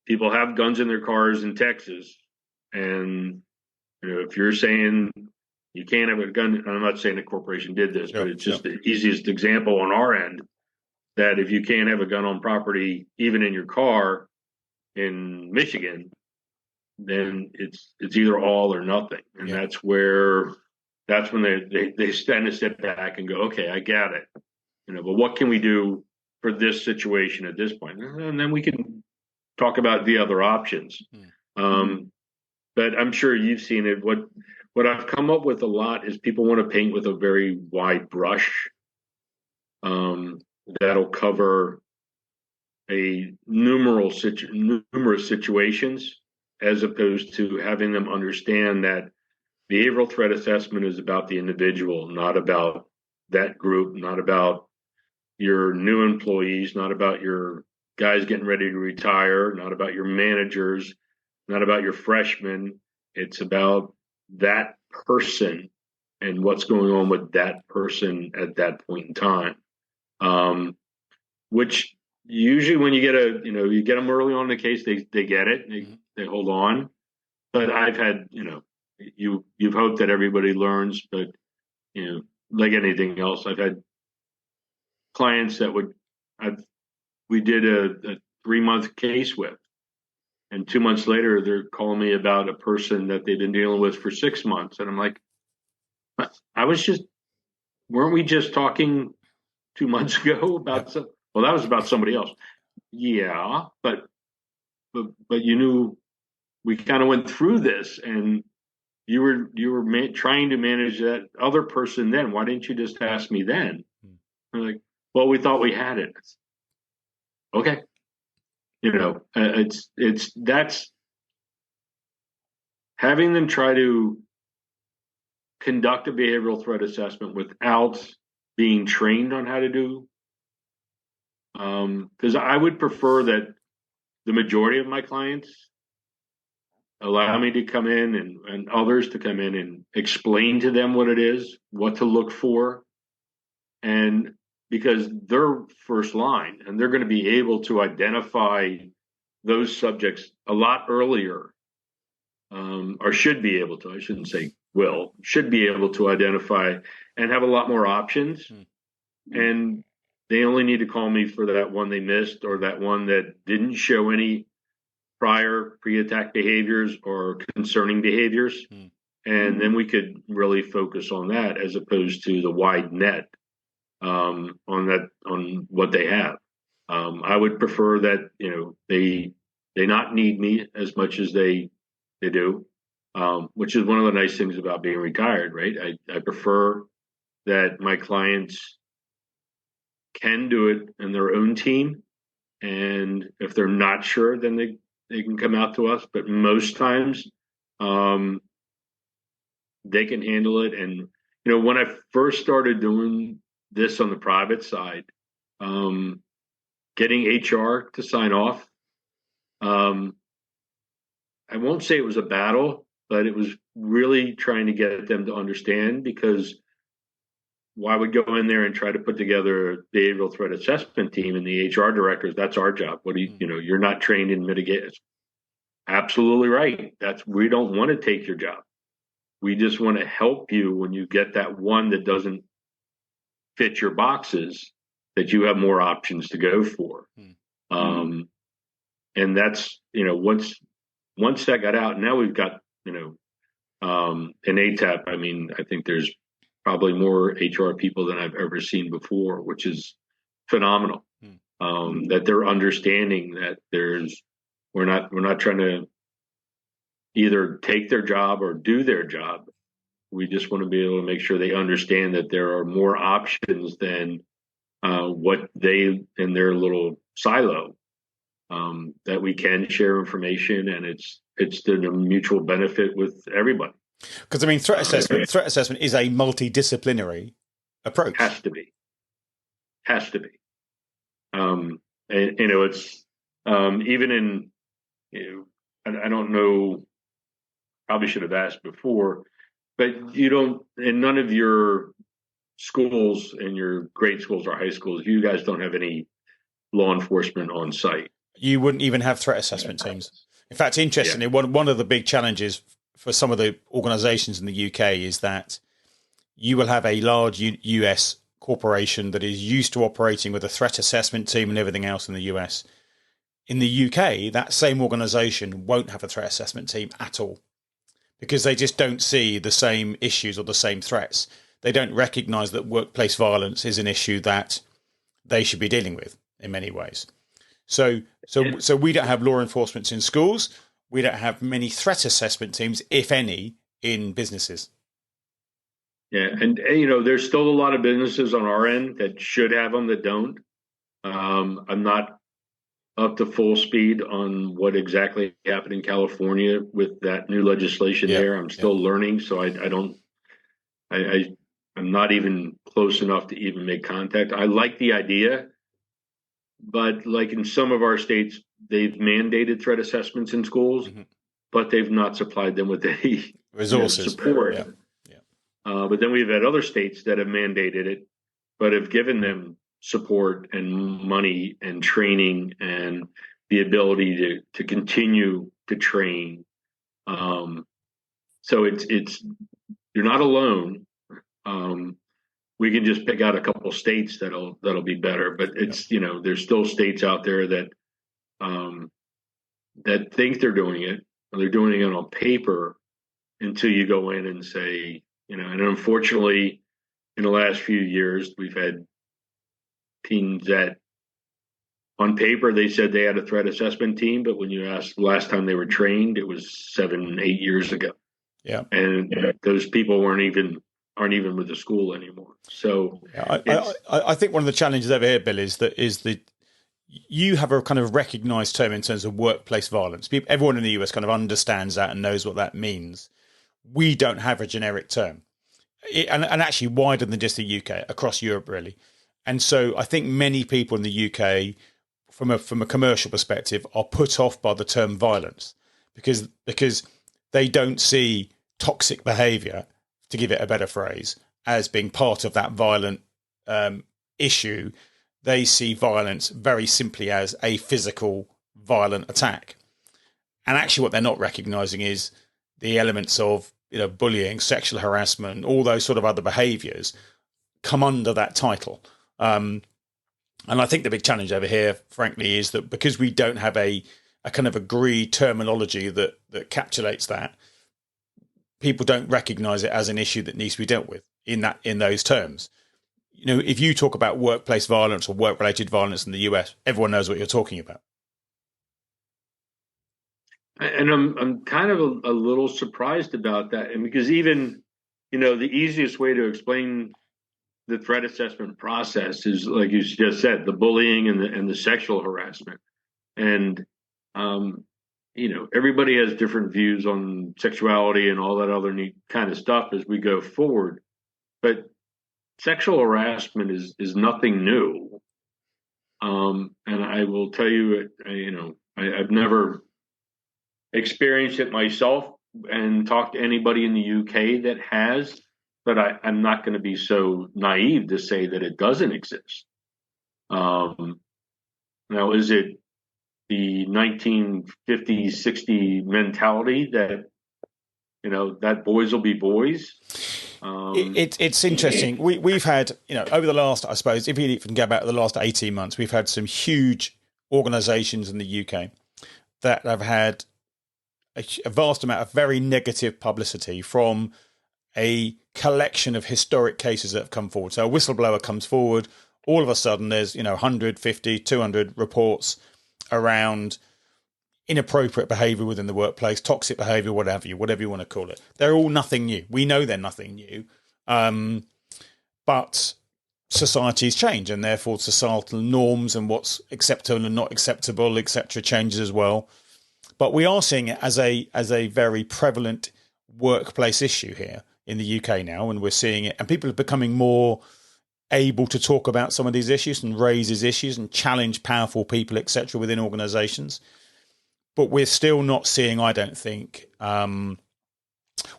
have guns in their cars in Texas, and if you're saying you can't have a gun, I'm not saying the corporation did this, but it's just the easiest example on our end, that if you can't have a gun on property, even in your car in Michigan, then it's either all or nothing. And that's when they stand a step back and go, okay, I get it. But what can we do for this situation at this point, and then we can talk about the other options. But I'm sure you've seen it. What I've come up with a lot is people want to paint with a very wide brush. That'll cover numerous situations, as opposed to having them understand that behavioral threat assessment is about the individual, not about that group, not about your new employees, not about your guys getting ready to retire, not about your managers, not about your freshmen. It's about that person and what's going on with that person at that point in time. Which usually when you get them early on in the case, they get it, they hold on. But I've had, you've hoped that everybody learns, but like anything else, I've had clients that we did a 3-month case with, and 2 months later they're calling me about a person that they've been dealing with for 6 months, and I'm like, weren't we just talking 2 months ago about some? Well, that was about somebody else. Yeah, but you knew we kind of went through this, and you were trying to manage that other person then. Why didn't you just ask me then? I'm like, well, we thought we had it. Okay, that's having them try to conduct a behavioral threat assessment without being trained on how to do. Because I would prefer that the majority of my clients allow me to come in and others to come in and explain to them what it is, what to look for. And because they're first line and they're going to be able to identify those subjects a lot earlier, or should be able to, I shouldn't say should be able to identify and have a lot more options. And they only need to call me for that one they missed, or that one that didn't show any prior pre-attack behaviors or concerning behaviors. And then we could really focus on that, as opposed to the wide net on what they have. I would prefer that they not need me as much as they do, which is one of the nice things about being retired, right? I prefer that my clients can do it in their own team, and if they're not sure, then they can come out to us. But most times, they can handle it. And when I first started doing this on the private side, getting HR to sign off, I won't say it was a battle, but it was really trying to get them to understand, because why would go in there and try to put together a behavioral threat assessment team, and the HR directors, that's our job. What do you're not trained in mitigation. Absolutely right. We don't want to take your job. We just want to help you when you get that one that doesn't fit your boxes, that you have more options to go for. And that's, once that got out, now we've got, an ATAP. I mean, I think there's probably more HR people than I've ever seen before, which is phenomenal. That they're understanding that we're not trying to either take their job or do their job. We just want to be able to make sure they understand that there are more options than what they in their little silo, that we can share information, and it's to the mutual benefit with everybody. Because threat assessment is a multidisciplinary approach. Has to be. And it's even in I don't know. Probably should have asked before, but you don't. In none of your schools, in your grade schools or high schools, you guys don't have any law enforcement on site. You wouldn't even have threat assessment teams. In fact, interestingly, one of the big challenges for some of the organizations in the UK is that you will have a large US corporation that is used to operating with a threat assessment team and everything else in the US. In the UK, that same organization won't have a threat assessment team at all, because they just don't see the same issues or the same threats. They don't recognize that workplace violence is an issue that they should be dealing with. in many ways. So we don't have law enforcement in schools. We don't have many threat assessment teams, if any, in businesses. Yeah, and there's still a lot of businesses on our end that should have them that don't. I'm not up to full speed on what exactly happened in California with that new legislation there. I'm still learning, so I'm not even close enough to even make contact. I like the idea, but like in some of our states, they've mandated threat assessments in schools, but they've not supplied them with any resources, support. But then we've had other states that have mandated it, but have given them support and money and training and the ability to continue to train. So it's you're not alone. We can just pick out a couple states that'll be better, but it's there's still states out there that that think they're doing it, or they're doing it on paper until you go in and say, and unfortunately, in the last few years, we've had teams that on paper they said they had a threat assessment team, but when you asked the last time they were trained, it was 7-8 years ago. Yeah, and those people aren't even with the school anymore. So I think one of the challenges over here, Bill, is that you have a kind of recognised term in terms of workplace violence. Everyone in the US kind of understands that and knows what that means. We don't have a generic term, and actually wider than just the UK, across Europe really. And so I think many people in the UK, from a commercial perspective, are put off by the term violence because they don't see toxic behaviour, to give it a better phrase, as being part of that violent issue. They see violence very simply as a physical violent attack. And actually what they're not recognising is the elements of bullying, sexual harassment, all those sort of other behaviours come under that title. And I think the big challenge over here, frankly, is that because we don't have a kind of agreed terminology that encapsulates that, people don't recognise it as an issue that needs to be dealt with in those terms. If you talk about workplace violence or work-related violence in the US, everyone knows what you're talking about. And I'm kind of a little surprised about that, and because even the easiest way to explain the threat assessment process is, like you just said, the bullying and the sexual harassment, and everybody has different views on sexuality and all that other neat kind of stuff as we go forward, but sexual harassment is nothing new. And I will tell you, I've never experienced it myself and talked to anybody in the UK that has, but I'm not going to be so naive to say that it doesn't exist. Now, is it the 1950s, 60 mentality that, that boys will be boys? It's interesting. We've had, over the last, I suppose, if you even go back to the last 18 months, we've had some huge organisations in the UK that have had a vast amount of very negative publicity from a collection of historic cases that have come forward. So a whistleblower comes forward, all of a sudden there's 150, 200 reports around inappropriate behaviour within the workplace, toxic behaviour, whatever you want to call it. They're all nothing new. We know they're nothing new, but societies change, and therefore societal norms and what's acceptable and not acceptable, etc., changes as well. But we are seeing it as a very prevalent workplace issue here in the UK now, and we're seeing it, and people are becoming more able to talk about some of these issues and raise these issues and challenge powerful people, etc., within organisations. But we're still not seeing, I don't think,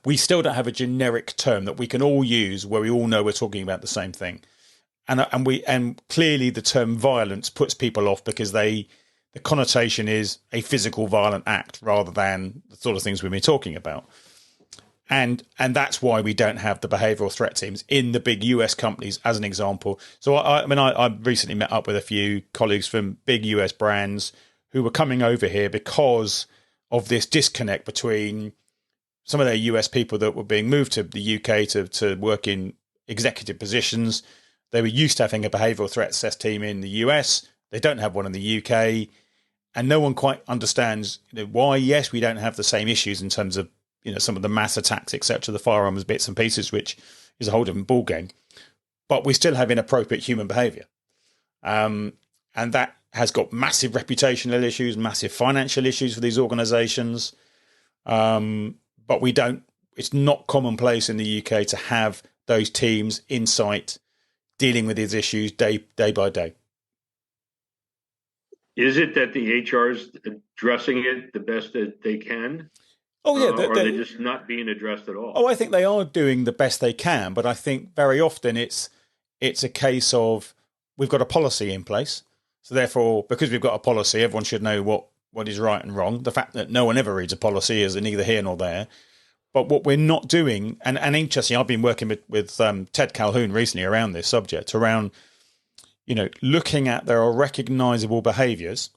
we still don't have a generic term that we can all use where we all know we're talking about the same thing. And clearly the term violence puts people off because the connotation is a physical violent act rather than the sort of things we've been talking about. And that's why we don't have the behavioural threat teams in the big US companies, as an example. So I recently met up with a few colleagues from big US brands who were coming over here because of this disconnect between some of their US people that were being moved to the UK to work in executive positions. They were used to having a behavioural threat assess team in the US. They don't have one in the UK, and no one quite understands why. Yes, we don't have the same issues in terms of some of the mass attacks, etc., the firearms bits and pieces, which is a whole different ballgame. But we still have inappropriate human behaviour, and that has got massive reputational issues, massive financial issues for these organisations. But we don't. It's not commonplace in the UK to have those teams in sight dealing with these issues day by day. Is it that the HR is addressing it the best that they can? Oh yeah, or are they just not being addressed at all? Oh, I think they are doing the best they can, but I think very often it's a case of we've got a policy in place, so therefore, because we've got a policy, everyone should know what is right and wrong. The fact that no one ever reads a policy is neither here nor there. But what we're not doing, and interesting, I've been working with Ted Calhoun recently around this subject, around looking at there are recognisable behaviours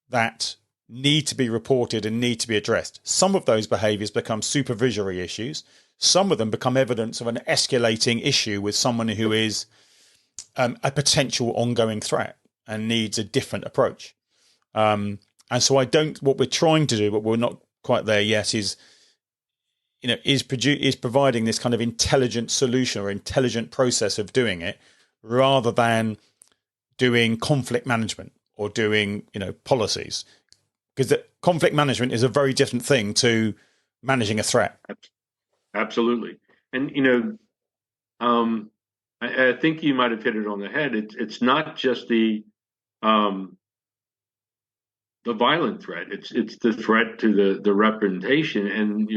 that need to be reported and need to be addressed. Some of those behaviours become supervisory issues. Some of them become evidence of an escalating issue with someone who is a potential ongoing threat and needs a different approach. And so what we're trying to do, but we're not quite there yet, is providing this kind of intelligent solution or intelligent process of doing it, rather than doing conflict management or doing policies, because the conflict management is a very different thing to managing a threat. Absolutely. And I think you might have hit it on the head. It's not just the violent threat. It's the threat to the reputation, and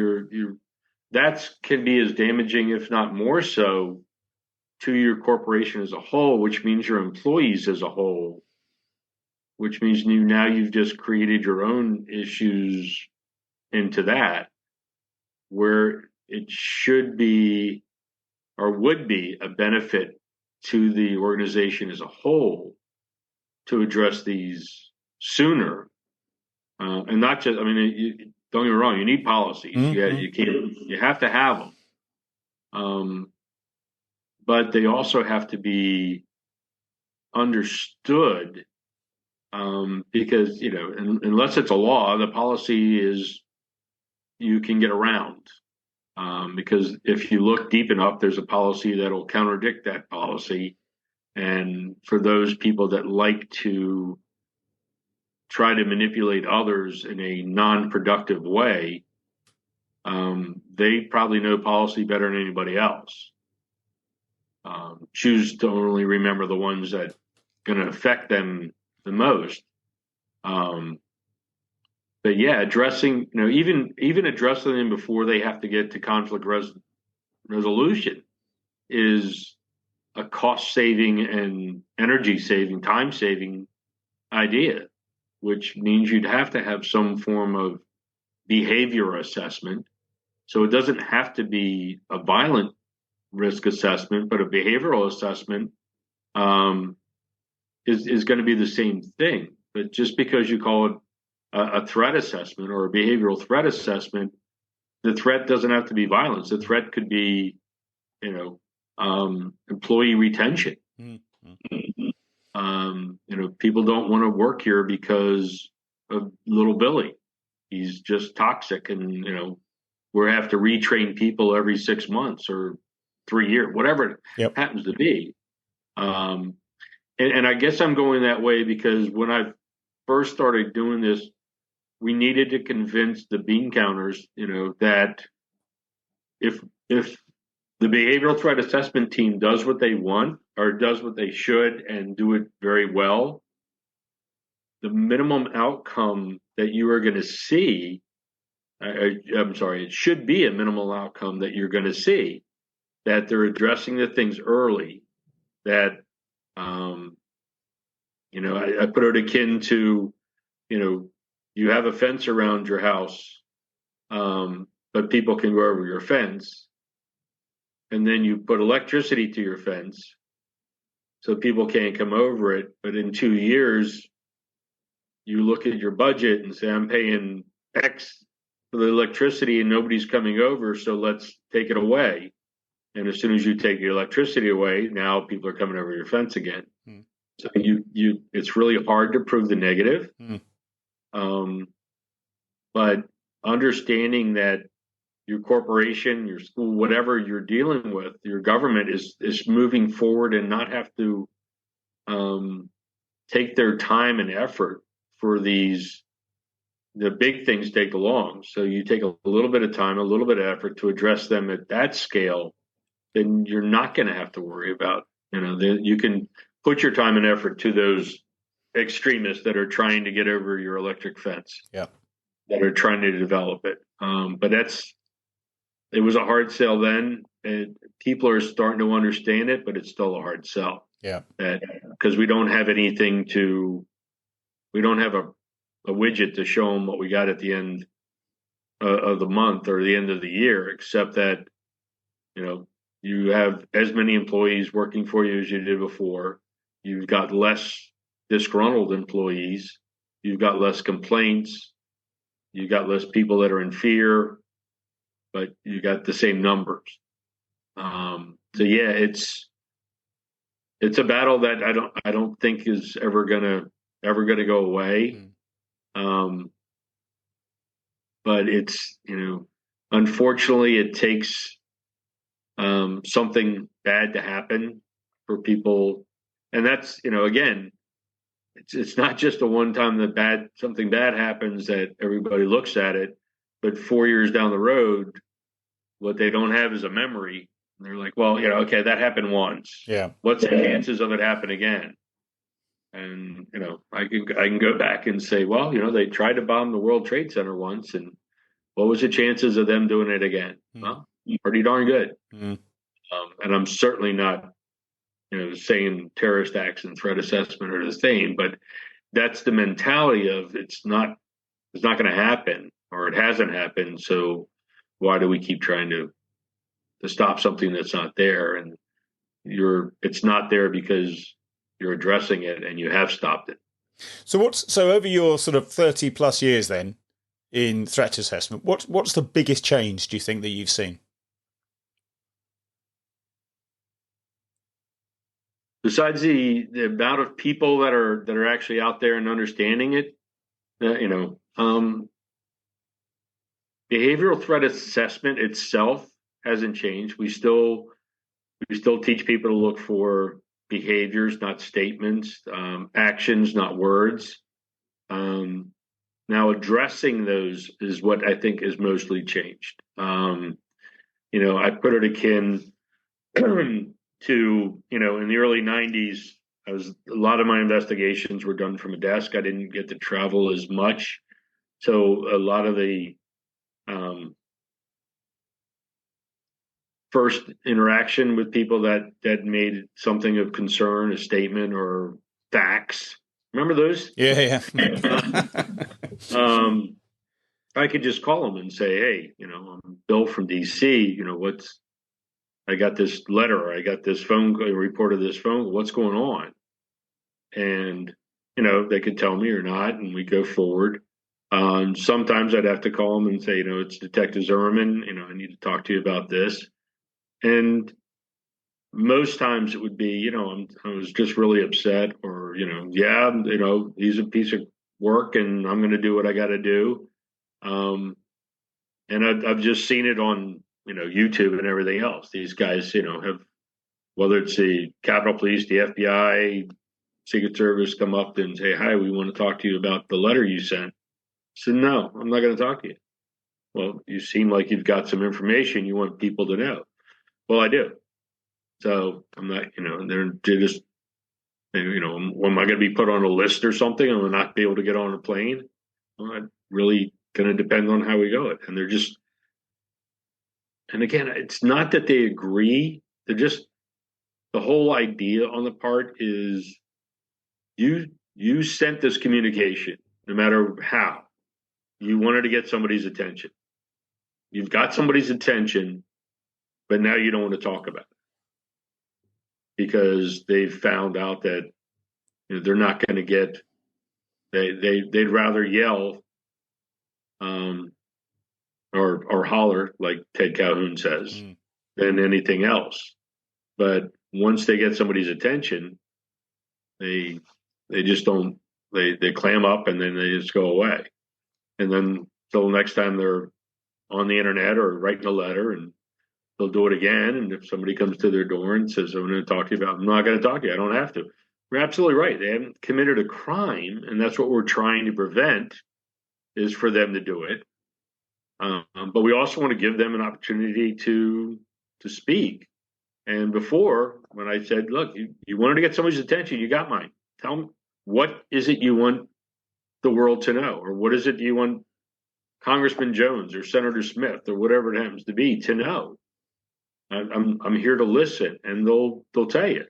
that can be as damaging, if not more so, to your corporation as a whole, which means your employees as a whole, which means you've just created your own issues into that, where it should be or would be a benefit to the organization as a whole to address these sooner. And not just, don't get me wrong, you need policies. Mm-hmm. You have to have them. But they also have to be understood, because, unless it's a law, the policy is you can get around. Because if you look deep enough, there's a policy that'll contradict that policy. And for those people that like to try to manipulate others in a non-productive way, they probably know policy better than anybody else. Choose to only remember the ones that are going to affect them the most. But yeah, addressing, even addressing them before they have to get to conflict resolution is a cost-saving and energy-saving, time-saving idea, which means you'd have to have some form of behavior assessment. So it doesn't have to be a violent risk assessment, but a behavioral assessment is going to be the same thing. But just because you call it a threat assessment or a behavioral threat assessment, the threat doesn't have to be violence. The threat could be, employee retention. Mm-hmm. People don't want to work here because of little Billy. He's just toxic, and we have to retrain people every 6 months or 3 years, whatever it happens to be. And I guess I'm going that way because when I first started doing this, we needed to convince the bean counters, that if the behavioral threat assessment team does what they want or does what they should and do it very well, the minimum outcome that you are going to see, it should be a minimal outcome that you're going to see, that they're addressing the things early, that, I put it akin to, you have a fence around your house, but people can go over your fence. And then you put electricity to your fence so people can't come over it. But in 2 years, you look at your budget and say, I'm paying X for the electricity and nobody's coming over, so let's take it away. And as soon as you take the electricity away, now people are coming over your fence again. So it's really hard to prove the negative. But understanding that your corporation, your school, whatever you're dealing with, your government is moving forward and not have to take their time and effort for the big things take long. So you take a little bit of time, a little bit of effort to address them at that scale, then you're not going to have to worry about, you can put your time and effort to those extremists that are trying to get over your electric fence, that are trying to develop it. But it was a hard sell then, and people are starting to understand it, but it's still a hard sell. Yeah. Because we don't have anything we don't have a widget to show them what we got at the end of the month or the end of the year, except that, you have as many employees working for you as you did before. You've got less disgruntled employees. You've got less complaints. You've got less people that are in fear, but you got the same numbers. So yeah, it's a battle that I don't think is ever gonna go away. But it's, unfortunately it takes something bad to happen for people. And that's, again, it's not just a one time that something bad happens that everybody looks at it, but 4 years down the road, what they don't have is a memory. And they're like, well, okay, that happened once. Yeah. What's the chances of it happening again? And, I can go back and say, well, they tried to bomb the World Trade Center once, and what was the chances of them doing it again? Well, pretty darn good. And I'm certainly not, saying terrorist acts and threat assessment are the same, but that's the mentality of it's not going to happen, or it hasn't happened. So why do we keep trying to stop something that's not there? And it's not there because you're addressing it and you have stopped it. So over your sort of 30 plus years then in threat assessment, what's the biggest change do you think that you've seen? Besides the amount of people that are actually out there and understanding it, behavioral threat assessment itself hasn't changed. We still teach people to look for behaviors, not statements, actions, not words. Now addressing those is what I think is mostly changed. I put it akin to, in the early 90s, a lot of my investigations were done from a desk. I didn't get to travel as much. So a lot of the first interaction with people that made something of concern, a statement or facts. Remember those? Yeah. I could just call them and say, hey, I'm Bill from DC. I got this letter, I got this phone call, reported this phone, what's going on? And, they could tell me or not, and we go forward. Sometimes I'd have to call them and say, it's Detective Zimmerman, I need to talk to you about this. And most times it would be, I was just really upset, or, he's a piece of work and I'm going to do what I got to do. And I've just seen it on, YouTube and everything else. These guys, have, whether it's the Capitol Police, the FBI, Secret Service, come up and say, hi, we want to talk to you about the letter you sent. I said, no, I'm not going to talk to you. Well, you seem like you've got some information you want people to know. Well, I do. So I'm not, they're just, am I going to be put on a list or something? I'm going to not be able to get on a plane? Well, it's really going to depend on how we go it. And they're just, and again, it's not that they agree. They're just, the whole idea on the part is you sent this communication, no matter how. You wanted to get somebody's attention. You've got somebody's attention, but now you don't want to talk about it because they've found out that they're not going to get. They'd rather yell, or holler, like Ted Calhoun says, than anything else. But once they get somebody's attention, They just don't. They clam up and then they just go away. And then till next time they're on the internet or writing a letter, and they'll do it again. And if somebody comes to their door and says, "I'm going to talk to you about," I'm not going to talk to you. I don't have to. You're absolutely right. They haven't committed a crime, and that's what we're trying to prevent, is for them to do it. But we also want to give them an opportunity to speak. And before, when I said, "Look, you wanted to get somebody's attention, you got mine. Tell them, what is it you want the world to know, or what is it you want Congressman Jones or Senator Smith or whatever it happens to be to know? I'm here to listen," and they'll tell you.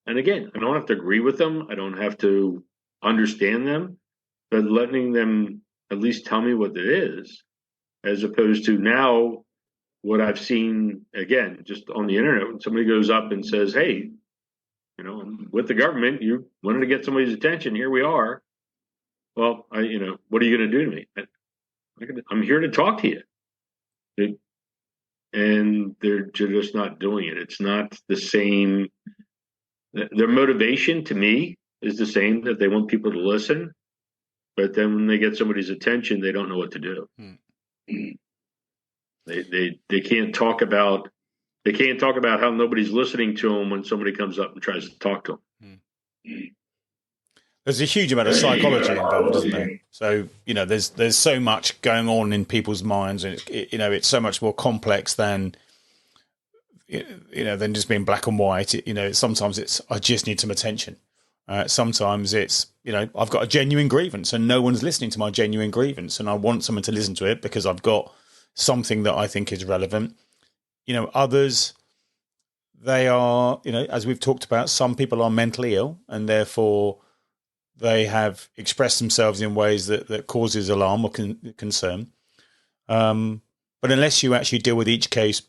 And again, I don't have to agree with them. I don't have to understand them, but letting them at least tell me what it is, as opposed to now what I've seen, again, just on the internet, when somebody goes up and says, "Hey, I'm with the government. You wanted to get somebody's attention. Here we are." Well, what are you going to do to me? I'm here to talk to you. And they're just not doing it. It's not the same. Their motivation to me is the same, that they want people to listen. But then when they get somebody's attention, they don't know what to do. They can't talk about how nobody's listening to them when somebody comes up and tries to talk to them. There's a huge amount of psychology involved, isn't there? So there's so much going on in people's minds, and it's so much more complex than just being black and white. Sometimes it's, I just need some attention. Sometimes it's, I've got a genuine grievance and no one's listening to my genuine grievance, and I want someone to listen to it because I've got something that I think is relevant. Others, they are, as we've talked about, some people are mentally ill and therefore they have expressed themselves in ways that causes alarm or concern. But unless you actually deal with each case,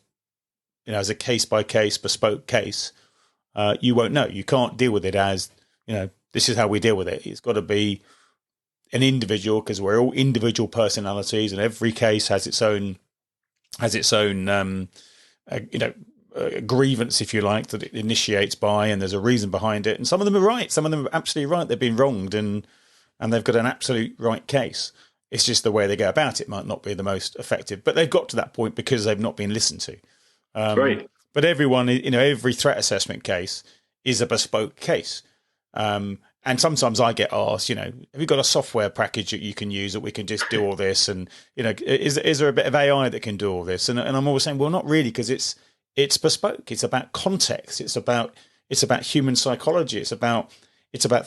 as a case-by-case, bespoke case, you won't know. You can't deal with it as, this is how we deal with it. It's got to be an individual, because we're all individual personalities, and every case has its own grievance, if you like, that it initiates by, and there's a reason behind it. And some of them are right. Some of them are absolutely right. They've been wronged, and they've got an absolute right case. It's just the way they go about it might not be the most effective, but they've got to that point because they've not been listened to. Right. But everyone, every threat assessment case is a bespoke case. And sometimes I get asked, have you got a software package that you can use that we can just do all this? And, is there a bit of AI that can do all this? And I'm always saying, well, not really, because it's bespoke. It's about context. It's about human psychology. It's about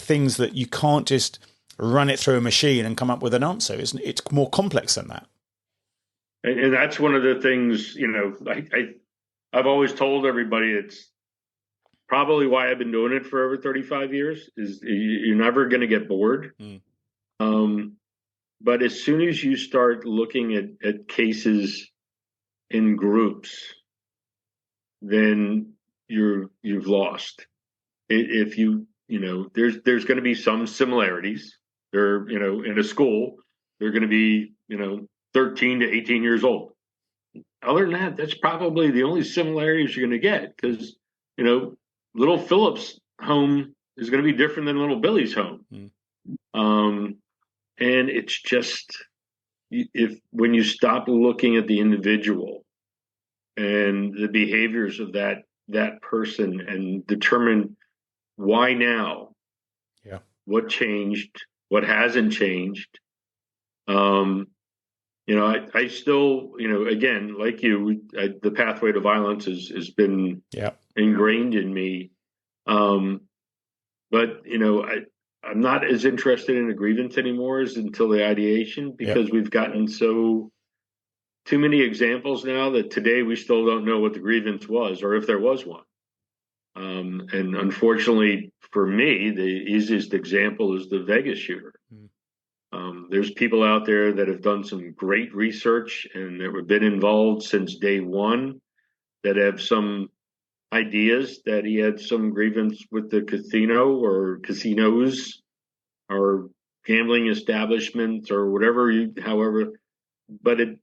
things that you can't just run it through a machine and come up with an answer. It's more complex than that. And that's one of the things, I've always told everybody, it's probably why I've been doing it for over 35 years, is you're never going to get bored. But as soon as you start looking at cases in groups, then you've lost. If there's going to be some similarities. They're, in a school, they're going to be, 13 to 18 years old. Other than that, that's probably the only similarities you're going to get, because, little Philip's home is going to be different than little Billy's home. And it's just, when you stop looking at the individual and the behaviors of that person and determine why now, what changed, what hasn't changed. I still, again, like you, the pathway to violence has been ingrained in me. But, I'm not as interested in a grievance anymore as until the ideation, because we've gotten too many examples now that today we still don't know what the grievance was, or if there was one. And unfortunately for me, the easiest example is the Vegas shooter. There's people out there that have done some great research and that have been involved since day one, that have some ideas that he had some grievance with the casino or casinos or gambling establishments or whatever, however, but it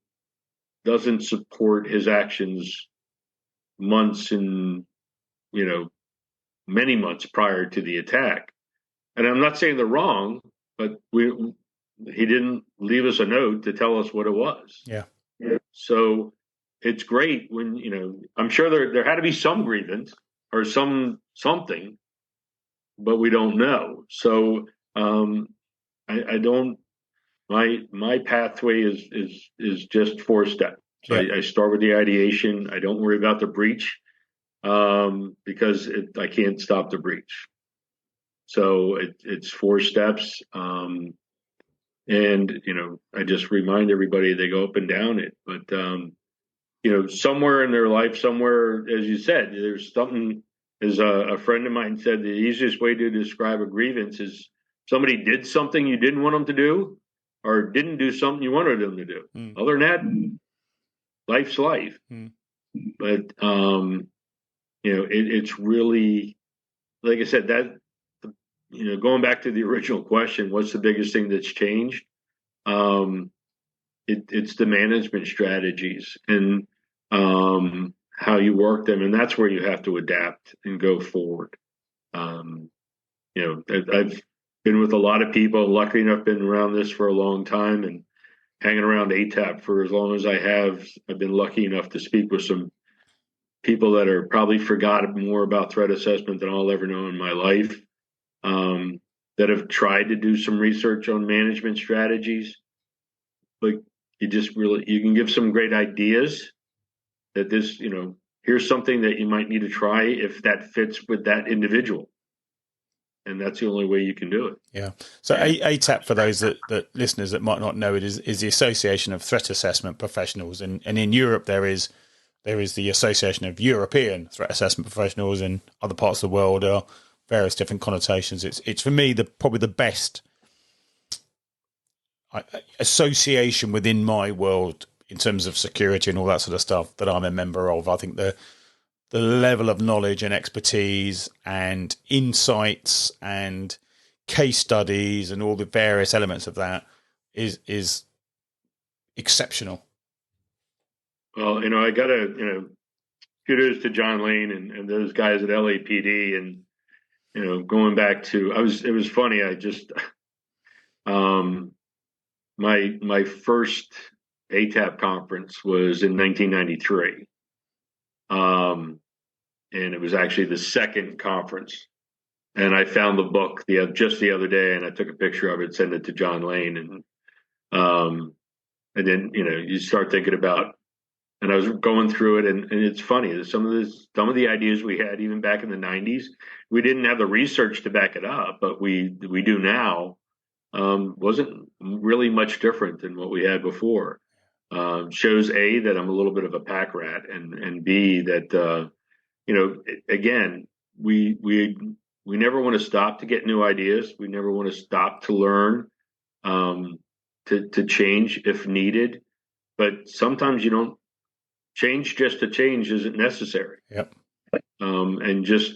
doesn't support his actions months and, many months prior to the attack. And I'm not saying they're wrong, but he didn't leave us a note to tell us what it was. Yeah. So it's great when, I'm sure there had to be some grievance or something, but we don't know. So I don't. My pathway is just 4 steps. So I start with the ideation. I don't worry about the breach because I can't stop the breach. So it's 4 steps. And, I just remind everybody they go up and down it. But, somewhere in their life, somewhere, as you said, there's something, as a friend of mine said, the easiest way to describe a grievance is somebody did something you didn't want them to do or didn't do something you wanted them to do. Other than that, life's life. But, it's really, like I said, that, going back to the original question, what's the biggest thing that's changed? It's the management strategies and how you work them. And that's where you have to adapt and go forward. I've been with a lot of people, lucky enough, been around this for a long time and hanging around ATAP for as long as I have. I've been lucky enough to speak with some people that are probably forgot more about threat assessment than I'll ever know in my life. That have tried to do some research on management strategies, but you can give some great ideas that this, here's something that you might need to try if that fits with that individual. And that's the only way you can do it. Yeah. So ATAP, for those that listeners that might not know it, is the Association of Threat Assessment Professionals. And in Europe, there is the Association of European Threat Assessment Professionals. In other parts of the world are various different connotations. It's for me probably the best association within my world in terms of security and all that sort of stuff that I'm a member of. I think the level of knowledge and expertise and insights and case studies and all the various elements of that is exceptional. Well, I got to, kudos to John Lane and those guys at LAPD and, going back to, it was funny. I just, my first ATAP conference was in 1993. And it was actually the second conference. And I found the book just the other day and I took a picture of it, sent it to John Lane. And then, you start thinking about, and I was going through it, and it's funny. Some of the ideas we had even back in the 90s, we didn't have the research to back it up, but we do now. Wasn't really much different than what we had before. Shows A, that I'm a little bit of a pack rat, and B, that again, we never want to stop to get new ideas. We never want to stop to learn, to change if needed. But sometimes you don't. Change just to change isn't necessary. Yep. And just,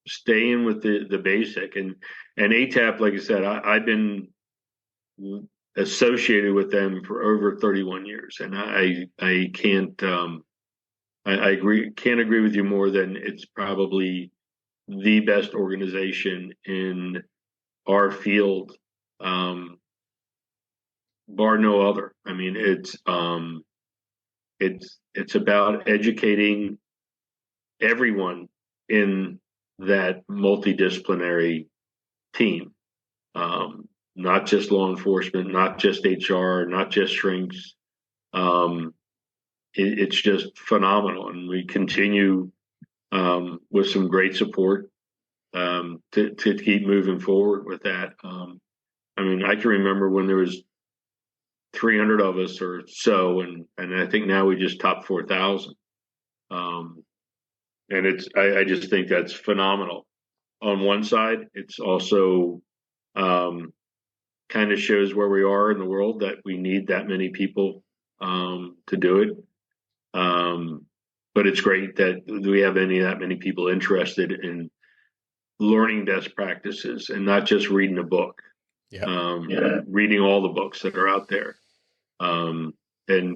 staying with the basic and ATAP, like I said, I've been associated with them for over 31 years. And I can't, can't agree with you more than it's probably the best organization in our field, bar no other. I mean, it's about educating everyone in that multidisciplinary team, not just law enforcement, not just HR, not just shrinks. It's just phenomenal, and we continue with some great support to keep moving forward with that. I mean, I can remember when there was 300 of us or so, and I think now we just topped 4,000. And I just think that's phenomenal. On one side, it's also kind of shows where we are in the world, that we need that many people to do it. But it's great that we have that many people interested in learning best practices and not just reading a book. Reading all the books that are out there, and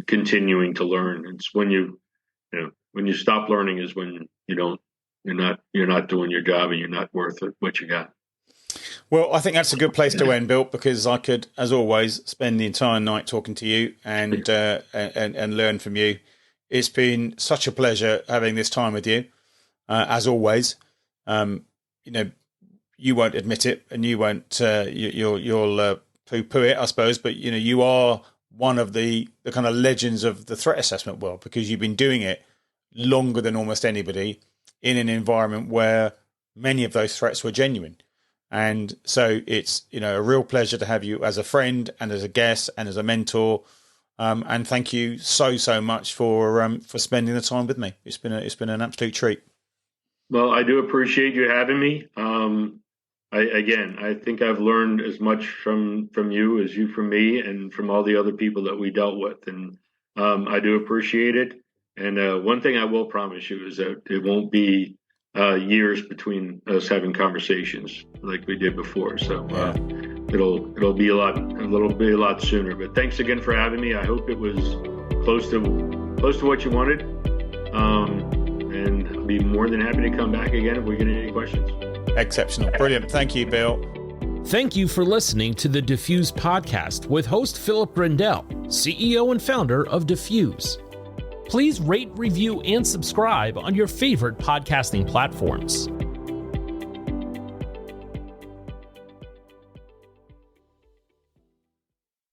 continuing to learn. It's when you stop learning is when you don't you're not doing your job, and you're not worth what you got. Well, I think that's a good place to end, Bill, because I could, as always, spend the entire night talking to you and learn from you. It's been such a pleasure having this time with you, as always. You won't admit it, and you won't. You'll poo-poo it, I suppose. But you are one of the kind of legends of the threat assessment world, because you've been doing it longer than almost anybody in an environment where many of those threats were genuine. And so it's a real pleasure to have you as a friend and as a guest and as a mentor. And thank you so much for spending the time with me. It's been an absolute treat. Well, I do appreciate you having me. I think I've learned as much from you as you from me, and from all the other people that we dealt with. And I do appreciate it. And one thing I will promise you is that it won't be years between us having conversations like we did before. So it'll be a lot sooner. But thanks again for having me. I hope it was close to what you wanted. And I'll be more than happy to come back again if we get any questions. Exceptional. Brilliant. Thank you, Bill. Thank you for listening to the Diffuse podcast with host Philip Grindell, CEO and founder of Diffuse. Please rate, review, and subscribe on your favorite podcasting platforms.